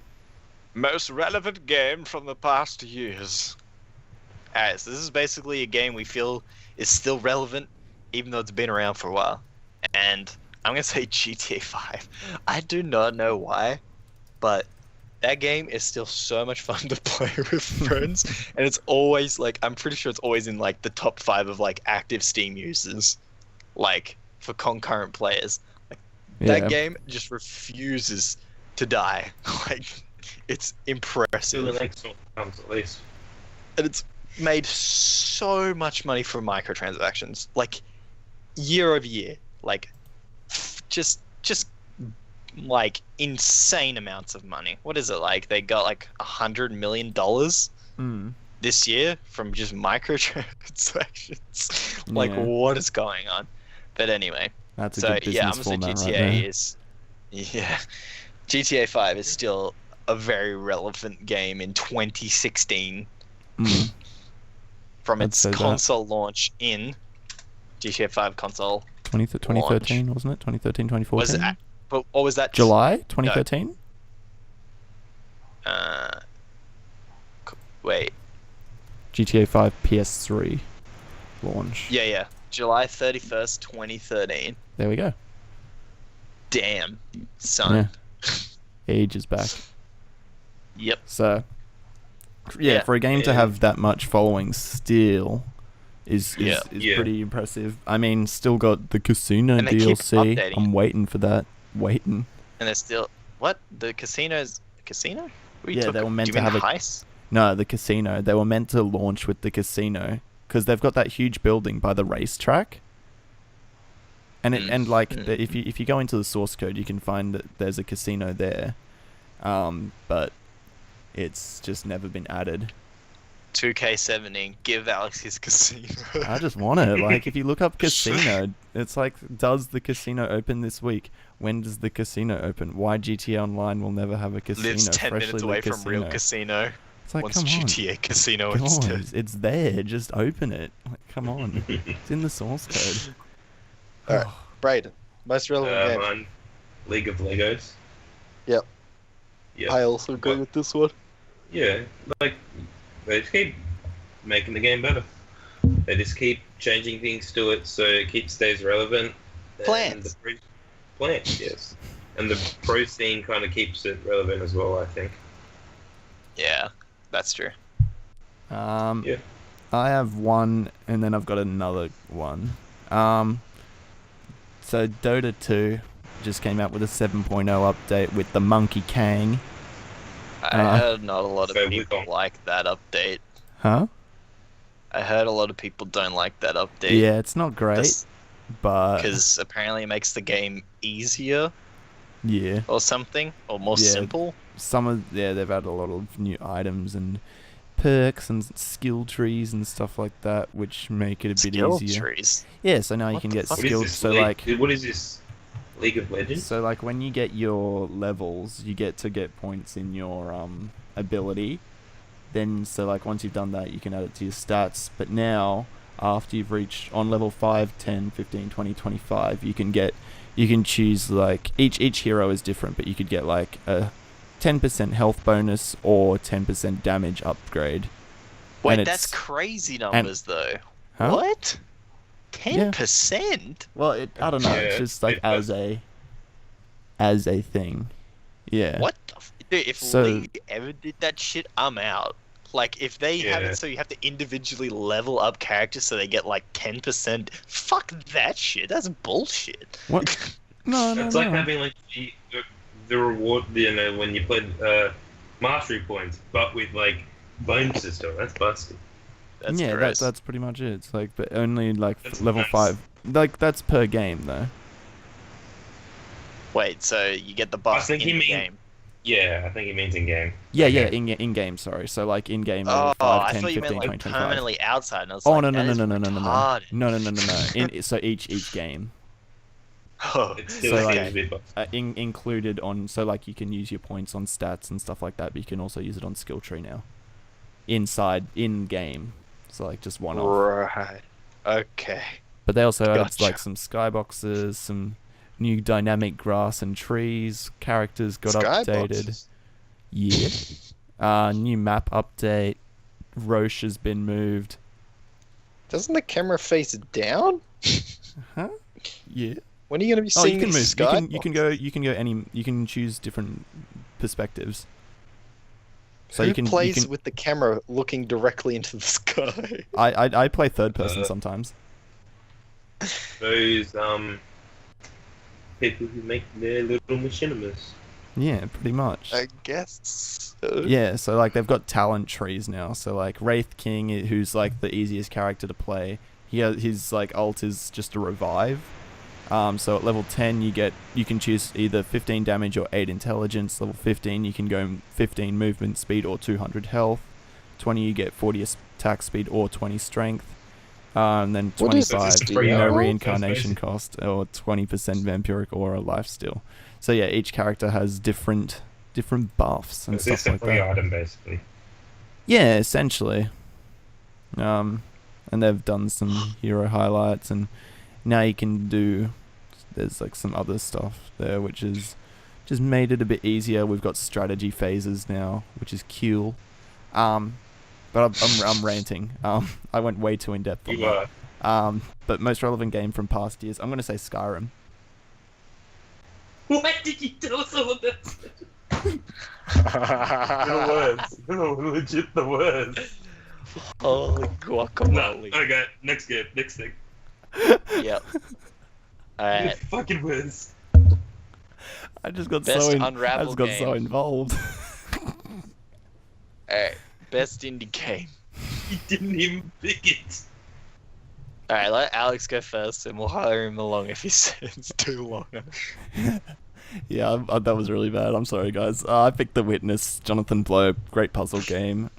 Most relevant game from the past years. Alright, so this is basically a game we feel is still relevant, even though it's been around for a while. And I'm gonna say GTA 5. I do not know why, but that game is still so much fun to play with friends, and it's always like, I'm pretty sure it's always in like the top 5 of like active Steam users, like for concurrent players. Like, Yeah. that game just refuses to die. Like, it's To impressive, the next one comes at least. and it's made so much money from microtransactions, like year over year, like just like insane amounts of money. What is it like? They got like $100 million Mm. this year from just microtransactions. Like, Yeah. what is going on? But anyway, That's a so good business yeah, I'm gonna say format GTA right there. is, yeah, GTA 5 is still a very relevant game in 2016 Mm. from I'd its say that. console launch in GTA 5 console. 2013, wasn't it? 2013, 2014? Was it? But what was that? July 2013? Wait. GTA 5 PS3 launch. Yeah. July 31st, 2013. There we go. Damn, son. Ages back. Yep. So, yeah, for a game to have that much following still is Yeah. pretty impressive. I mean, still got the casino And they keep DLC. updating I'm waiting for that. Waiting. And they're still what? The casino's casino? What are you Yeah, talking- they were meant do you to mean have the a- heist. No, the casino. They were meant to launch with the casino because they've got that huge building by the racetrack. And if you go into the source code, you can find that there's a casino there, but it's just never been added. 2K17, give Alex his casino. I just want it. Like, if you look up casino, it's like, does the casino open this week? When does the casino open? Why GTA Online will never have a casino? Lives 10 freshly minutes away lit from real casino. It's like, Wants come on. GTA Casino Come instead. on, it's there. Just open it. Like, come on. It's in the source code. Alright. Brayden, most relevant game. Mine, League of Legos. Yep. Yeah. I also agree with this one. Yeah, like they just keep making the game better. They just keep changing things to it so it stays relevant. Plans. Plans, yes. And the pro scene kind of keeps it relevant as well, I think. Yeah, that's true. Yeah. I have one, and then I've got another one. So Dota 2 just came out with a 7.0 update with the Monkey Kang. I heard not a lot of So people Wukong. like that update. Huh? I heard a lot of people don't like that update. Yeah, it's not great, but Because apparently it makes the game easier yeah, or something, or more Yeah. simple. they've added a lot of new items and perks and skill trees and stuff like that, which make it a bit Skill easier. trees. Yeah, so now you What can the get fuck? What is skills. this So League- like, what is this? League of Legends? so like when you get your levels, you get to get points in your ability. Then so like once you've done that, you can add it to your stats. But now after you've reached on level 5, 10, 15, 20, 25, you can choose like each hero is different, but you could get like a 10% health bonus or 10% damage upgrade. Wait, And that's it's- crazy numbers though. Huh? What? 10%? Well, I don't know. Yeah, It's just like it as a thing. Yeah. What the dude, if So- League ever did that shit, I'm out. Like, if they have Yeah. it so you have to individually level up characters so they get like 10%, fuck that shit. That's bullshit. What? No, no, It's no. like having like the reward, when you play mastery points, but with like bonus system. That's busted. That's yeah, gross. that's pretty much it. It's like, but only like That's level nice. 5. Like that's per game though. Wait, so you get the buffs think in he the mean- game? Yeah, I think he means in game. Yeah, Okay. yeah, in game. Sorry. So like in game Oh, level 5, I 10, thought you 15, meant 20, like 25. permanently outside. And I was Oh like, no no that no is no no no no retarded. no. So each game. Oh, It's still So, a like- bit Included on, so like you can use your points on stats and stuff like that, but you can also use it on skill tree now. In game. So like just one off. right. Okay. But they also added Gotcha. like some skyboxes, some new dynamic grass and trees. Characters got updated. Skyboxes. Yeah. New map update. Roche has been moved. Doesn't the camera face down? Huh? Yeah. When are you going to be Oh, seeing you can these move. skyboxes? You can go any. You can choose different perspectives. So Who you can. plays you can with the camera looking directly into the sky? I play third person Uh, sometimes. those people who make their little machinimas. Yeah, pretty much. I guess. So. Yeah, so like they've got talent trees now. So like Wraith King, who's like the easiest character to play, his like ult is just a revive. So at level 10 you can choose either 15 damage or 8 intelligence. Level 15 you can go 15 movement speed or 200 health. 20 you get 40 attack speed or 20 strength. And then What is 25 this, no VR? reincarnation That's cost or 20% vampiric aura lifesteal. So yeah, each character has different buffs and It's stuff just a like free that. item, basically. Yeah, essentially. And they've done some hero highlights, and now you can do. There's like some other stuff there, which is just made it a bit easier. We've got strategy phases now, which is cool. But I'm ranting. I went way too in depth on You that. are. But most relevant game from past years, I'm gonna say Skyrim. What did you tell us all about? The worst. Legit the worst. Holy No, guacamole. okay, next game, next thing. Yep. The Alright. fucking worst. I just got Best I Unravel just got so game. involved. Alright. Best indie game. He didn't even pick it. Alright, let Alex go first and we'll hire him along if he says too long. Yeah, that was really bad. I'm sorry, guys. I picked The Witness, Jonathan Blow, great puzzle game.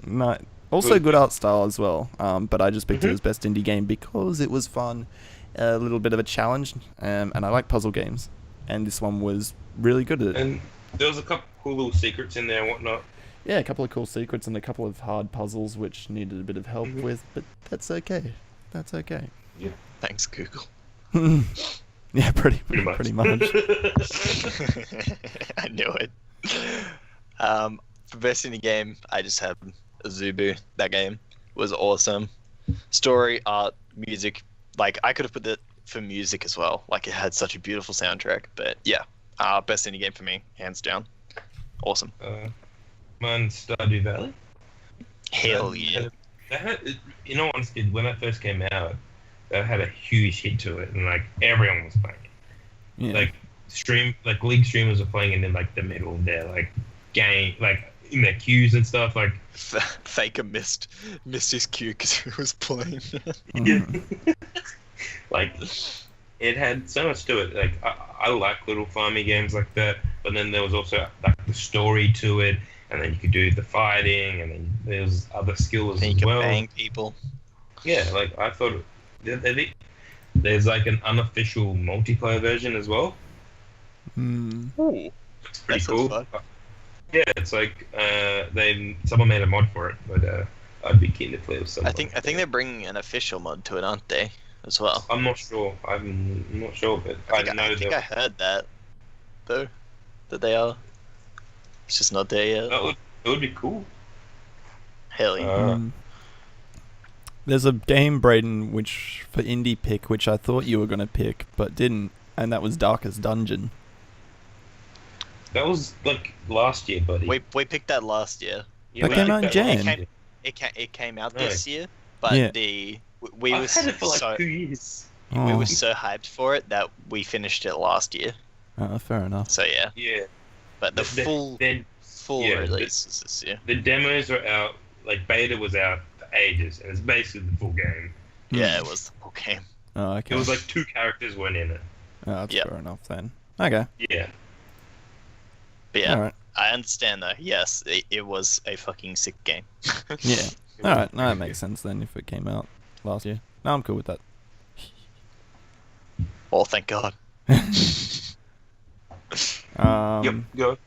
Also good art style as well. But I just picked it as best indie game because it was fun, a little bit of a challenge, and I like puzzle games. And this one was really good at it. And there was a couple cool little secrets in there and whatnot. Yeah, a couple of cool secrets and a couple of hard puzzles which needed a bit of help with, but that's okay. That's okay. Yeah. Thanks, Google. Yeah, pretty much. I knew it. For best indie game, I just had Azubu. That game was awesome. Story, art, music. Like, I could have put it for music as well. Like, it had such a beautiful soundtrack. But yeah, best indie game for me, hands down. Awesome. Mine, Stardew Valley. Hell yeah. They had, in all honesty, when that first came out, that had a huge hit to it, and like everyone was playing it. Yeah. Like league streamers were playing it in like the middle of their like game, like in their queues and stuff. Like Faker missed his queue because he was playing. Like it had so much to it. Like I like little farming games like that, but then there was also like the story to it, and then you could do the fighting, and then there's other skills And you as can well. bang people. Yeah, like I thought there's like an unofficial multiplayer version as well. Ooh, It's pretty that sounds cool. fun. Yeah, it's like someone made a mod for it, but I'd be keen to play with someone. I think they're bringing an official mod to it, aren't they? As well. I'm not sure. I'm not sure, but I think I heard that though. That they are. It's just not there yet. it would be cool. Hell yeah. There's a game, Brayden, which for indie pick, which I thought you were gonna pick, but didn't, and that was Darkest Dungeon. That was like last year, buddy. We picked that last year. That came out in Jan. It came out Right. this year, but Yeah. we I've was had it for like so 2 years. we Oh. were so hyped for it that we finished it last year. Fair enough. So yeah, Yeah. but the full yeah, release is this year. The demos are out. Like beta was out for ages, and it's basically the full game. Yeah, it was the full game. Oh, okay. It was like 2 characters went in it. That's Yep. fair enough then. Okay. Yeah. But yeah, All right. I understand though. Yes, it was a fucking sick game. Yeah. All right. No, that makes sense then if it came out last year. No, I'm cool with that. Oh, thank God. Yep. Go.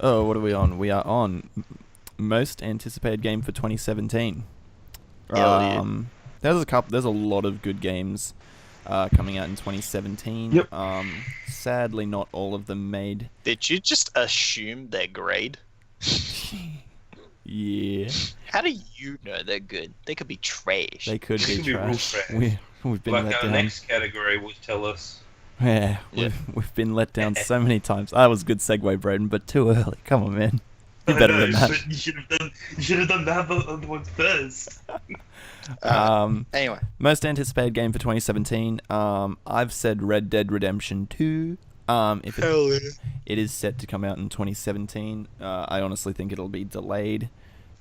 Oh, what are we on? We are on most anticipated game for 2017. Hell yeah. There's a lot of good games coming out in 2017. Yep. Sadly, not all of them made. Did you just assume their grade? Yeah, How do you know they're good? They could be trash. they could be Could be real trash. trash. We've been Like let our down. next category will tell us. Yeah, Yeah. we've been let down so many times. That was a good segue, Braden, but too early. Come on, man. Be better than that. You should have done the other ones first. Anyway, Most anticipated game for 2017. I've said Red Dead Redemption 2. If it is set to come out in 2017, I honestly think it'll be delayed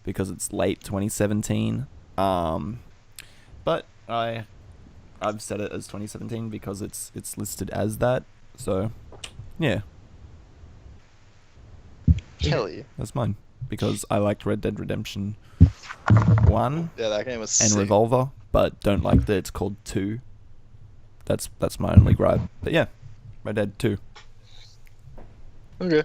because it's late 2017. But I've set it as 2017 because it's listed as that. So, yeah, hell yeah. that's mine because I liked Red Dead Redemption 1 Yeah, that game was and sick. Revolver, but don't like that it's called 2. That's my only gripe. But yeah, Red Dead 2. Okay.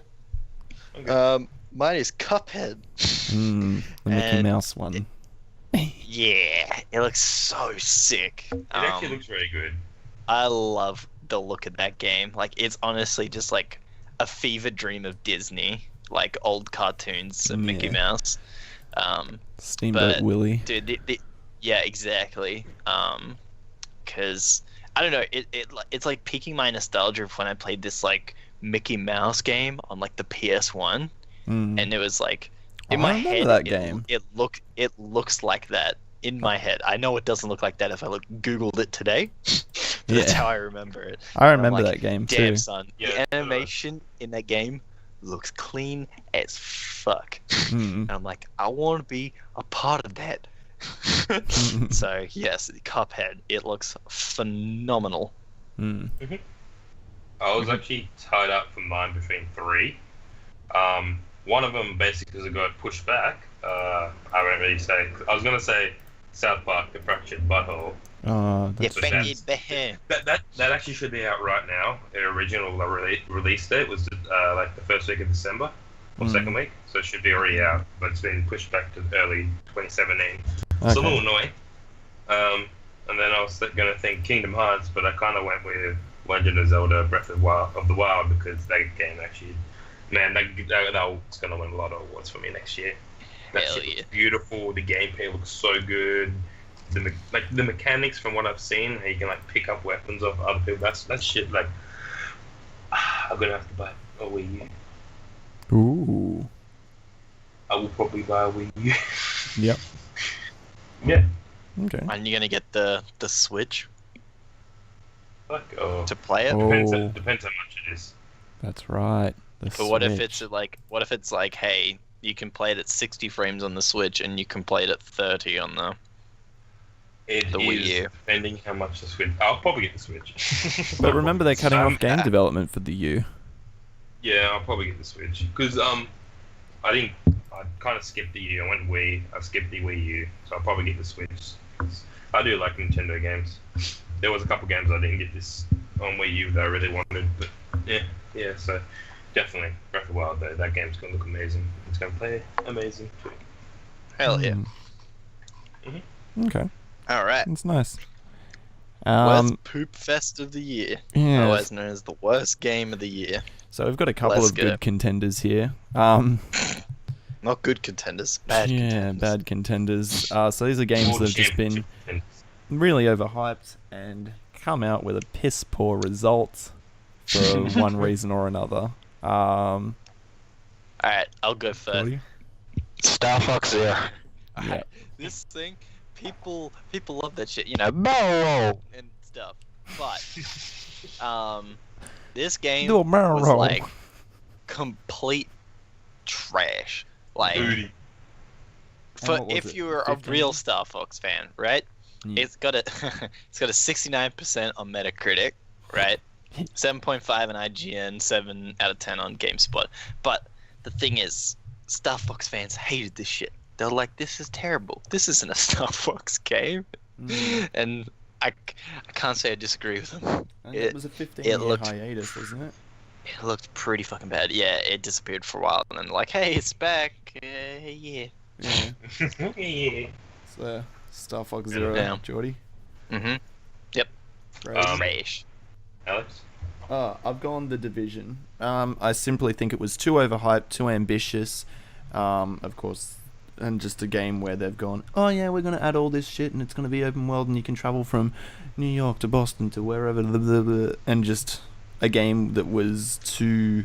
Okay. Mine is Cuphead. The Mickey And Mouse one. Yeah, it looks so sick. It actually looks very good. I love the look of that game. Like, it's honestly just like a fever dream of Disney, like old cartoons of Mickey Yeah. Mouse. Steamboat but- Willie. Dude, yeah, exactly. Because I don't know, it's like piquing my nostalgia of when I played this like Mickey Mouse game on like the PS1, and it was like in my remember head that it, game. it looks like that in my head. I know it doesn't look like that if I googled it today. But that's Yeah. how I remember it. I I'm remember like, that game Damn, too. son, Yeah, the animation in that game looks clean as fuck. Mm. And I'm like, I want to be a part of that. So yes, Cuphead. It looks phenomenal. Mm. I was actually tied up for mine between 3. one of them basically got pushed back. I won't really say. I was gonna say South Park: The Fractured Butthole. Oh, Yeah, that's bang it, bang. That actually should be out right now. The original release date was like the first week of December or second week, so it should be already out. But it's been pushed back to early 2017. It's a little annoying. And then I was gonna think Kingdom Hearts, but I kind of went with Legend of Zelda: Breath of the Wild because that game actually, man, that's gonna win a lot of awards for me next year. That Hell shit yeah. looks beautiful. The gameplay looks so good. The mechanics from what I've seen, how you can like pick up weapons off other people. That's shit. Like, I'm gonna have to buy a Wii U. Ooh. I will probably buy a Wii U. Yep. Yeah. Okay. And you're gonna get the Switch Fuck. to play it. Oh. Depends how much it is. That's right. The But what if Switch. it's like, hey, you can play it at 60 frames on the Switch and you can play it at 30 on the It The Wii is U. depending how much the Switch. I'll probably get the Switch. But remember, they're cutting off game I- development for the U. Yeah, I'll probably get the Switch because I kind of skipped the U. I went Wii. I skipped the Wii U, so I'll probably get the Switch. I do like Nintendo games. There was a couple games I didn't get this on Wii U that I really wanted, but yeah. So definitely Breath of the Wild though. That game's gonna look amazing. It's gonna play amazing too. Hell yeah. Okay, All right. that's nice. Worst poop fest of the year. Yeah. Otherwise known as the worst game of the year. So we've got a couple Let's of go. good contenders here. Not good contenders. Bad yeah, contenders. bad contenders. So these are games that have just been really overhyped and come out with a piss poor result for one reason or another. Alright, I'll go first. Cody? Star Fox Zero. Yeah. This thing, people love that shit, you know, Mario and stuff. But this game No, was Mario. like complete trash. Like Booty. And what was if it, you're a 15? real Star Fox fan, right? Yeah. It's got a 69% on Metacritic, right? 7.5 on IGN, 7 out of 10 on GameSpot. But the thing is, Star Fox fans hated this shit. They're like, this is terrible. This isn't a Star Fox game. And I can't say I disagree with them. And it was a 15-year looked- hiatus, wasn't it? It looked pretty fucking bad. Yeah, it disappeared for a while. And then like, hey, it's back. Yeah. Yeah. Yeah. So, Star Fox Yeah. Zero, Yeah. Geordie. Mm-hmm. Great. Trash. Alex. I've gone The Division. I simply think it was too overhyped, too ambitious. Of course, and just a game where they've gone, oh yeah, we're going to add all this shit and it's going to be open world and you can travel from New York to Boston to wherever, blah, blah, blah, and just a game that was too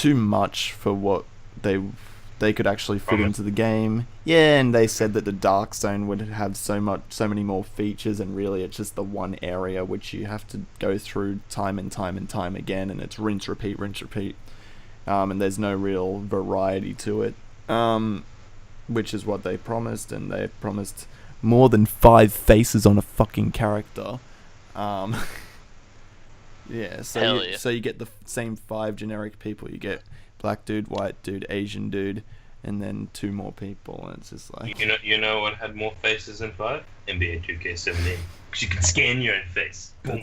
much for what they could actually fit into the game. Yeah, and they said that the Dark Zone would have so many more features, and really it's just the one area which you have to go through time and time and time again, and it's rinse, repeat, and there's no real variety to it, which is what they promised, and they promised more than 5 faces on a fucking character. Yeah, Hell yeah. so you get the same 5 generic people. You get black dude, white dude, Asian dude, and then 2 more people, and it's just like, You know what had more faces than 5? NBA 2K17. Because you can scan your own face. Boom.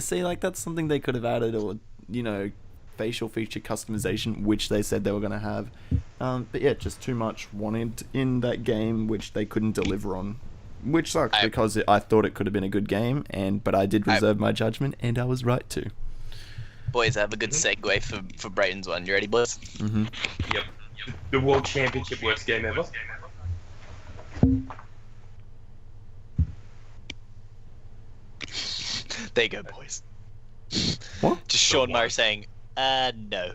see, like, that's something they could have added, or, you know, facial feature customization, which they said they were going to have. But yeah, just too much wanted in that game, which they couldn't deliver on. Which sucks, because I thought it could have been a good game, but I did reserve my judgment, and I was right too. Boys, I have a good segue for Brayton's one. You ready, boys? Mm-hmm. Yep. The World Championship worst game ever. There you go, boys. What? Just Sean Murray saying, no.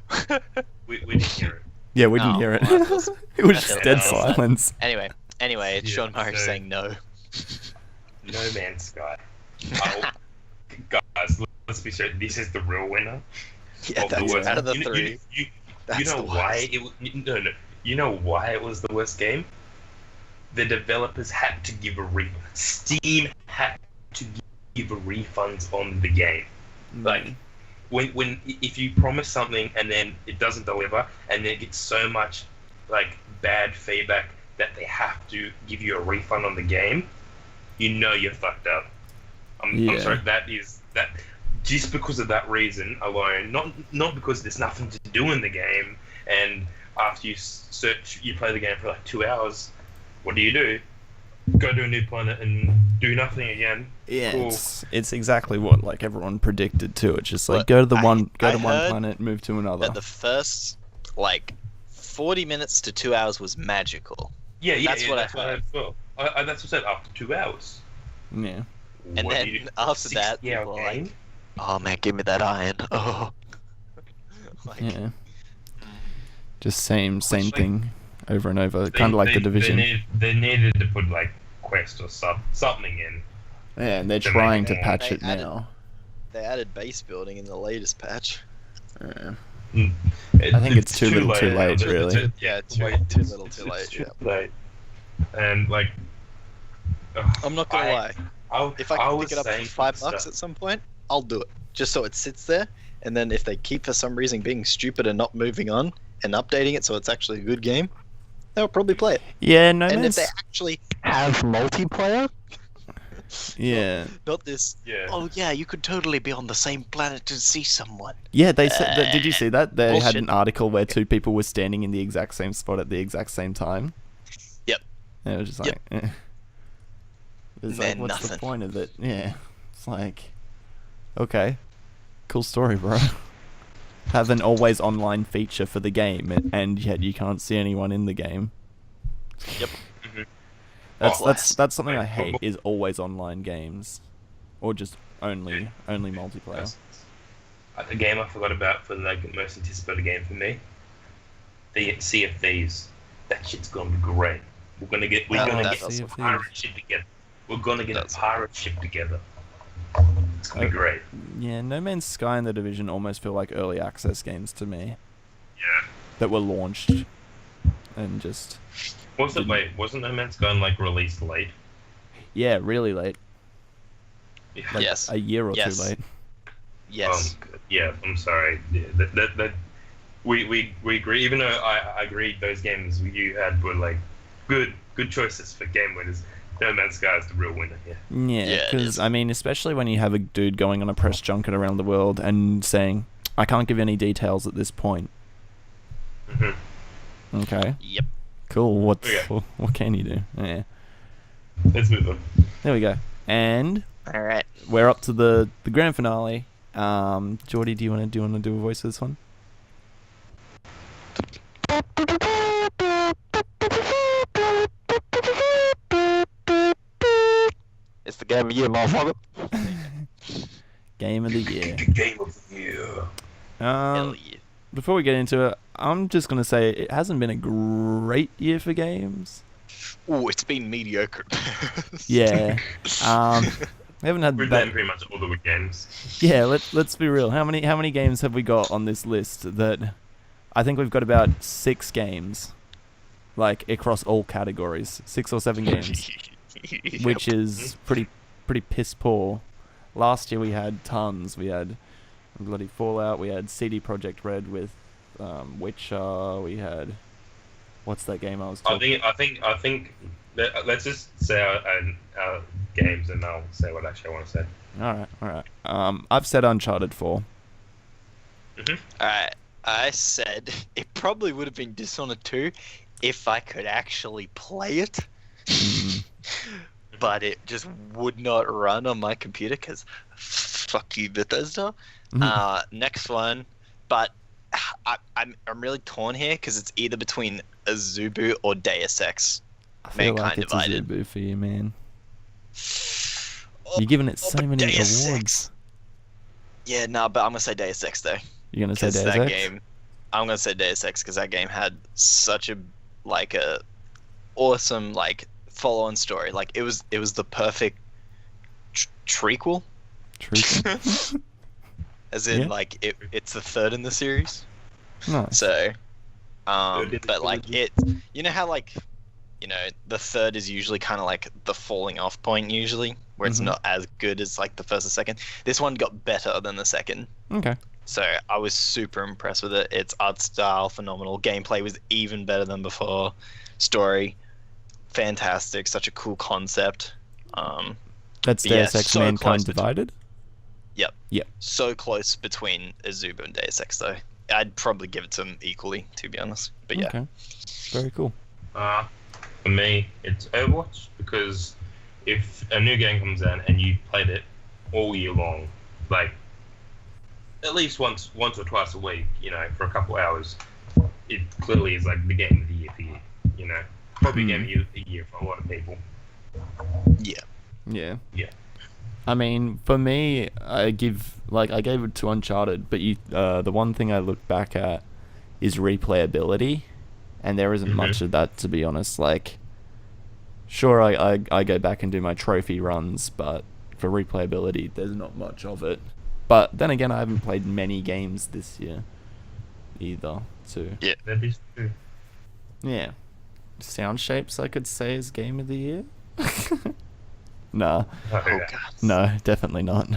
We didn't hear it. Yeah, we didn't Oh, hear it. well, that's- It was that's just it. dead Well, silence. Anyway, it's Yeah, Sean Murray so- saying no. No Man's Sky. Guys, let's be sure this is the real winner. Yeah, of the that's worst. out of the You- 3. You That's know the why worst. it was, no. You know why it was the worst game? The developers had to give a refund. Steam had to give a refund on the game. Like, when if you promise something and then it doesn't deliver, and then it gets so much like bad feedback that they have to give you a refund on the game, you know you're fucked up. I'm sorry. That just because of that reason alone, not because there's nothing to do in the game, and after you play the game for like 2 hours, what do? Go to a new planet and do nothing again. Yeah, cool. It's exactly what like everyone predicted too. It's just like go to one planet, move to another. That the first like 40 minutes to 2 hours was magical. Yeah, that's what I heard. That's what I said. After 2 hours. Yeah. And then after that, people were like, "Oh man, give me that iron." Oh. Like, yeah. Just same thing over and over. Kind of like The Division. They needed to put like quest or something in. Yeah, and they're trying to patch it now. They added base building in the latest patch. Yeah. I think it's too little, too late, really. Yeah, too little, too late. Too late. And like, I'm not gonna lie. If I can pick it up for $5 at some point, I'll do it. Just so it sits there, and then if they keep for some reason being stupid and not moving on and updating it so it's actually a good game, they'll probably play it. Yeah, no. And if they actually have multiplayer, yeah. Not this. Yeah. Oh yeah, you could totally be on the same planet to see someone. Yeah, they said. Did you see that? They bullshit. had an article where two people were standing in the exact same spot at the exact same time. Yep. And it was just like, It's like, what's nothing. the point of it? Yeah. It's like, okay, cool story, bro. Have an always online feature for the game, and yet you can't see anyone in the game. Yep. That's something I hate, is always online games, or just only multiplayer. A game I forgot about for like the most anticipated game for me, the Sea of Thieves. That shit's gonna be great. We're gonna get a pirate ship together. We're gonna get a pirate ship together. It's gonna be great. Yeah, No Man's Sky and The Division almost feel like early access games to me. Yeah. That were launched and just. Wasn't No Man's Sky like released late? Yeah, really late. Yeah. Like yes. A year or two late. Yes. Yeah, I'm sorry. Yeah, we agree. Even though I agreed those games you had were like good choices for game winners. No Man's Sky is the real winner here. Yeah, because I mean, especially when you have a dude going on a press junket around the world and saying, "I can't give any details at this point." Mm-hmm. Okay. Yep. Cool. What can you do? Yeah. Let's move on. There we go. And all right, we're up to the grand finale. Jordy, do you want to do a voice for this one? it's the game of the year, motherfucker. Game of the year. Game of the year. hell yeah. Before we get into it, I'm just gonna say it hasn't been a great year for games. Ooh, it's been mediocre. Yeah. We haven't had We've done pretty much all the games. Yeah, let's be real. How many games have we got on this list? That I think we've got about 6 games, like across all categories, 6 or 7 games, which is pretty piss poor. Last year we had tons. We had bloody Fallout. We had CD Projekt Red with Witcher. We had what's that game I was talking? I think. Let's just say our games, and I'll say what actually I want to say. All right. I've said Uncharted 4. Mm-hmm. Alright, I said it probably would have been Dishonored 2 if I could actually play it. But it just would not run on my computer because fuck you, Bethesda. Next one, but I'm really torn here because it's either between Azubu or Deus Ex. I feel like it's Divided. a Zubu for you, man. You're giving it so many Deus awards. Ex. Yeah, no, but I'm gonna say Deus Ex though. You're gonna say Deus that Ex? game, I'm gonna say Deus Ex because that game had such a awesome follow-on story. Like it was the perfect trequel. Trequel. As in it's the third in the series. Nice. So, but you know how the third is usually kind of like the falling off point usually, where it's not as good as the first or second. This one got better than the second. Okay. So I was super impressed with it. Its art style, phenomenal. Gameplay was even better than before. Story, fantastic. Such a cool concept. That's But yeah, Deus Ex so Mankind close between- Divided? Yep. Yep. So close between Azuba and Deus Ex, though. I'd probably give it to them equally, to be honest. But yeah. Okay. Very cool. For me, it's Overwatch, because if a new game comes out and you played it all year long, like at least once or twice a week, for a couple hours, it clearly is like the game of the year for you. Probably game of the year for a lot of people. Yeah. Yeah. Yeah. I mean, for me, I gave it to Uncharted, but the one thing I look back at is replayability, and there isn't much of that, to be honest. Like, sure, I go back and do my trophy runs, but for replayability, there's not much of it. But then again, I haven't played many games this year either, too. Yeah. That is true. Yeah. Sound Shapes, I could say, is Game of the Year? Nah. Oh, God. No, definitely not.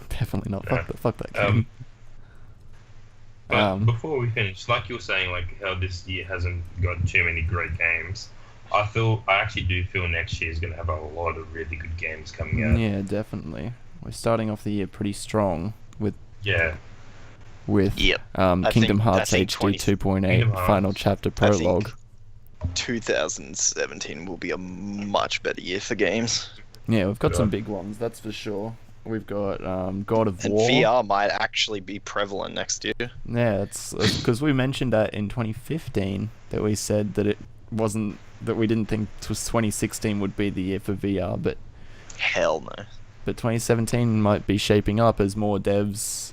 Definitely not. No. Fuck that game. But before we finish, like you were saying, like how this year hasn't got too many great games, I actually do feel next year is going to have a lot of really good games coming out. Yeah, definitely. We're starting off the year pretty strong with Yeah. Yep. Kingdom I Hearts think HD 2.8 Kingdom Hearts. Final Chapter I think- Prologue. 2017 will be a much better year for games. Yeah, we've got some Yeah. big ones, that's for sure. We've got God of And War. VR might actually be prevalent next year. Yeah, it's because we mentioned that in 2015 that we said that it wasn't that we didn't think 2016 would be the year for VR, but Hell no. 2017 might be shaping up as more devs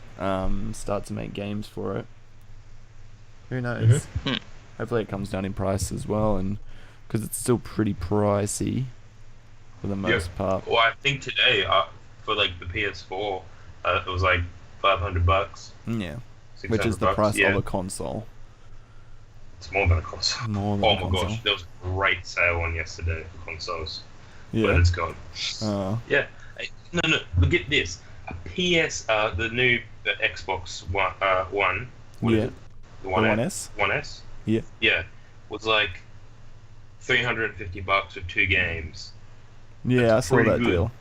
start to make games for it. Who knows? Mhm. Hopefully it comes down in price as well, and because it's still pretty pricey for the most part. Well, I think today, for like the PS4, it was like $500. Yeah, which is the $600, price yeah. of a console. It's more than a console. More than Oh a my console. gosh, there was a great sale on yesterday for consoles, but Yeah. it's gone. Uh, No, look at this. The new Xbox One. What is Yeah. it? The the One One S. S. One S. Yeah. Yeah, was like $350 for 2 games. Yeah, I That's saw pretty that good. deal.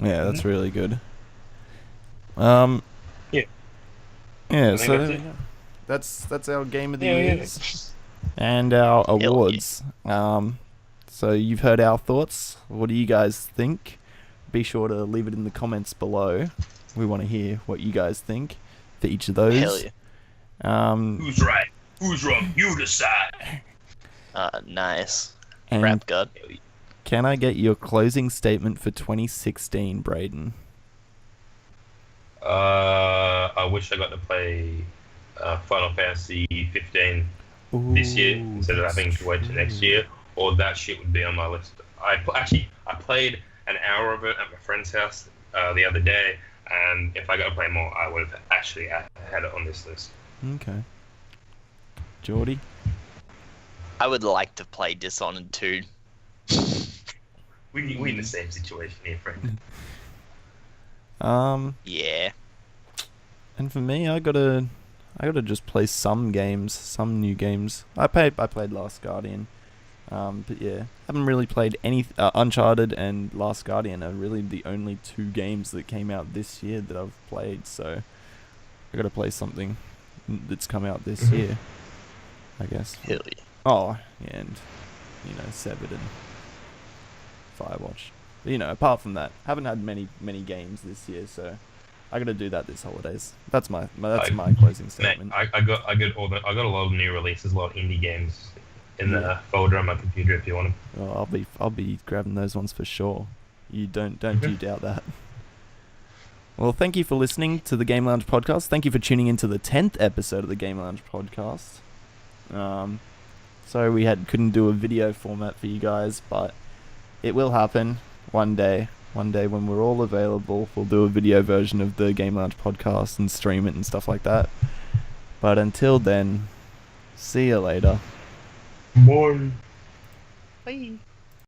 Yeah, that's really good. Yeah. Yeah, I think so that's there it. we go. That's our game of the Yeah. years and our yeah. awards. So you've heard our thoughts. What do you guys think? Be sure to leave it in the comments below. We want to hear what you guys think for each of those. Hell yeah. Who's right? Who's wrong? You decide. Nice. And Rap God. can I get your closing statement for 2016, Braden? I wish I got to play Final Fantasy 15 this year instead of having to wait till next year, or that shit would be on my list. I played an hour of it at my friend's house the other day, and if I got to play more, I would have actually had it on this list. Okay. Geordie? I would like to play Dishonored 2. We in the same situation here, friend. Yeah. And for me, I gotta just play some games, some new games. I played Last Guardian, but yeah, haven't really played any. Uncharted and Last Guardian are really the only 2 games that came out this year that I've played. So I gotta play something that's come out this year, I guess. Hell yeah. Oh, yeah, and Severed and Firewatch. But, apart from that, haven't had many games this year, so I gotta do that this holidays. That's my closing statement. Mate, I got a lot of new releases, a lot of indie games in the folder on my computer if you want them. Oh, I'll be grabbing those ones for sure. You don't you doubt that. Well, thank you for listening to the Game Lounge podcast. Thank you for tuning into the 10th episode of the Game Lounge podcast. Sorry we couldn't do a video format for you guys, but it will happen one day. One day when we're all available, we'll do a video version of the Game Lounge podcast and stream it and stuff like that. But until then, see you later. More. Bye.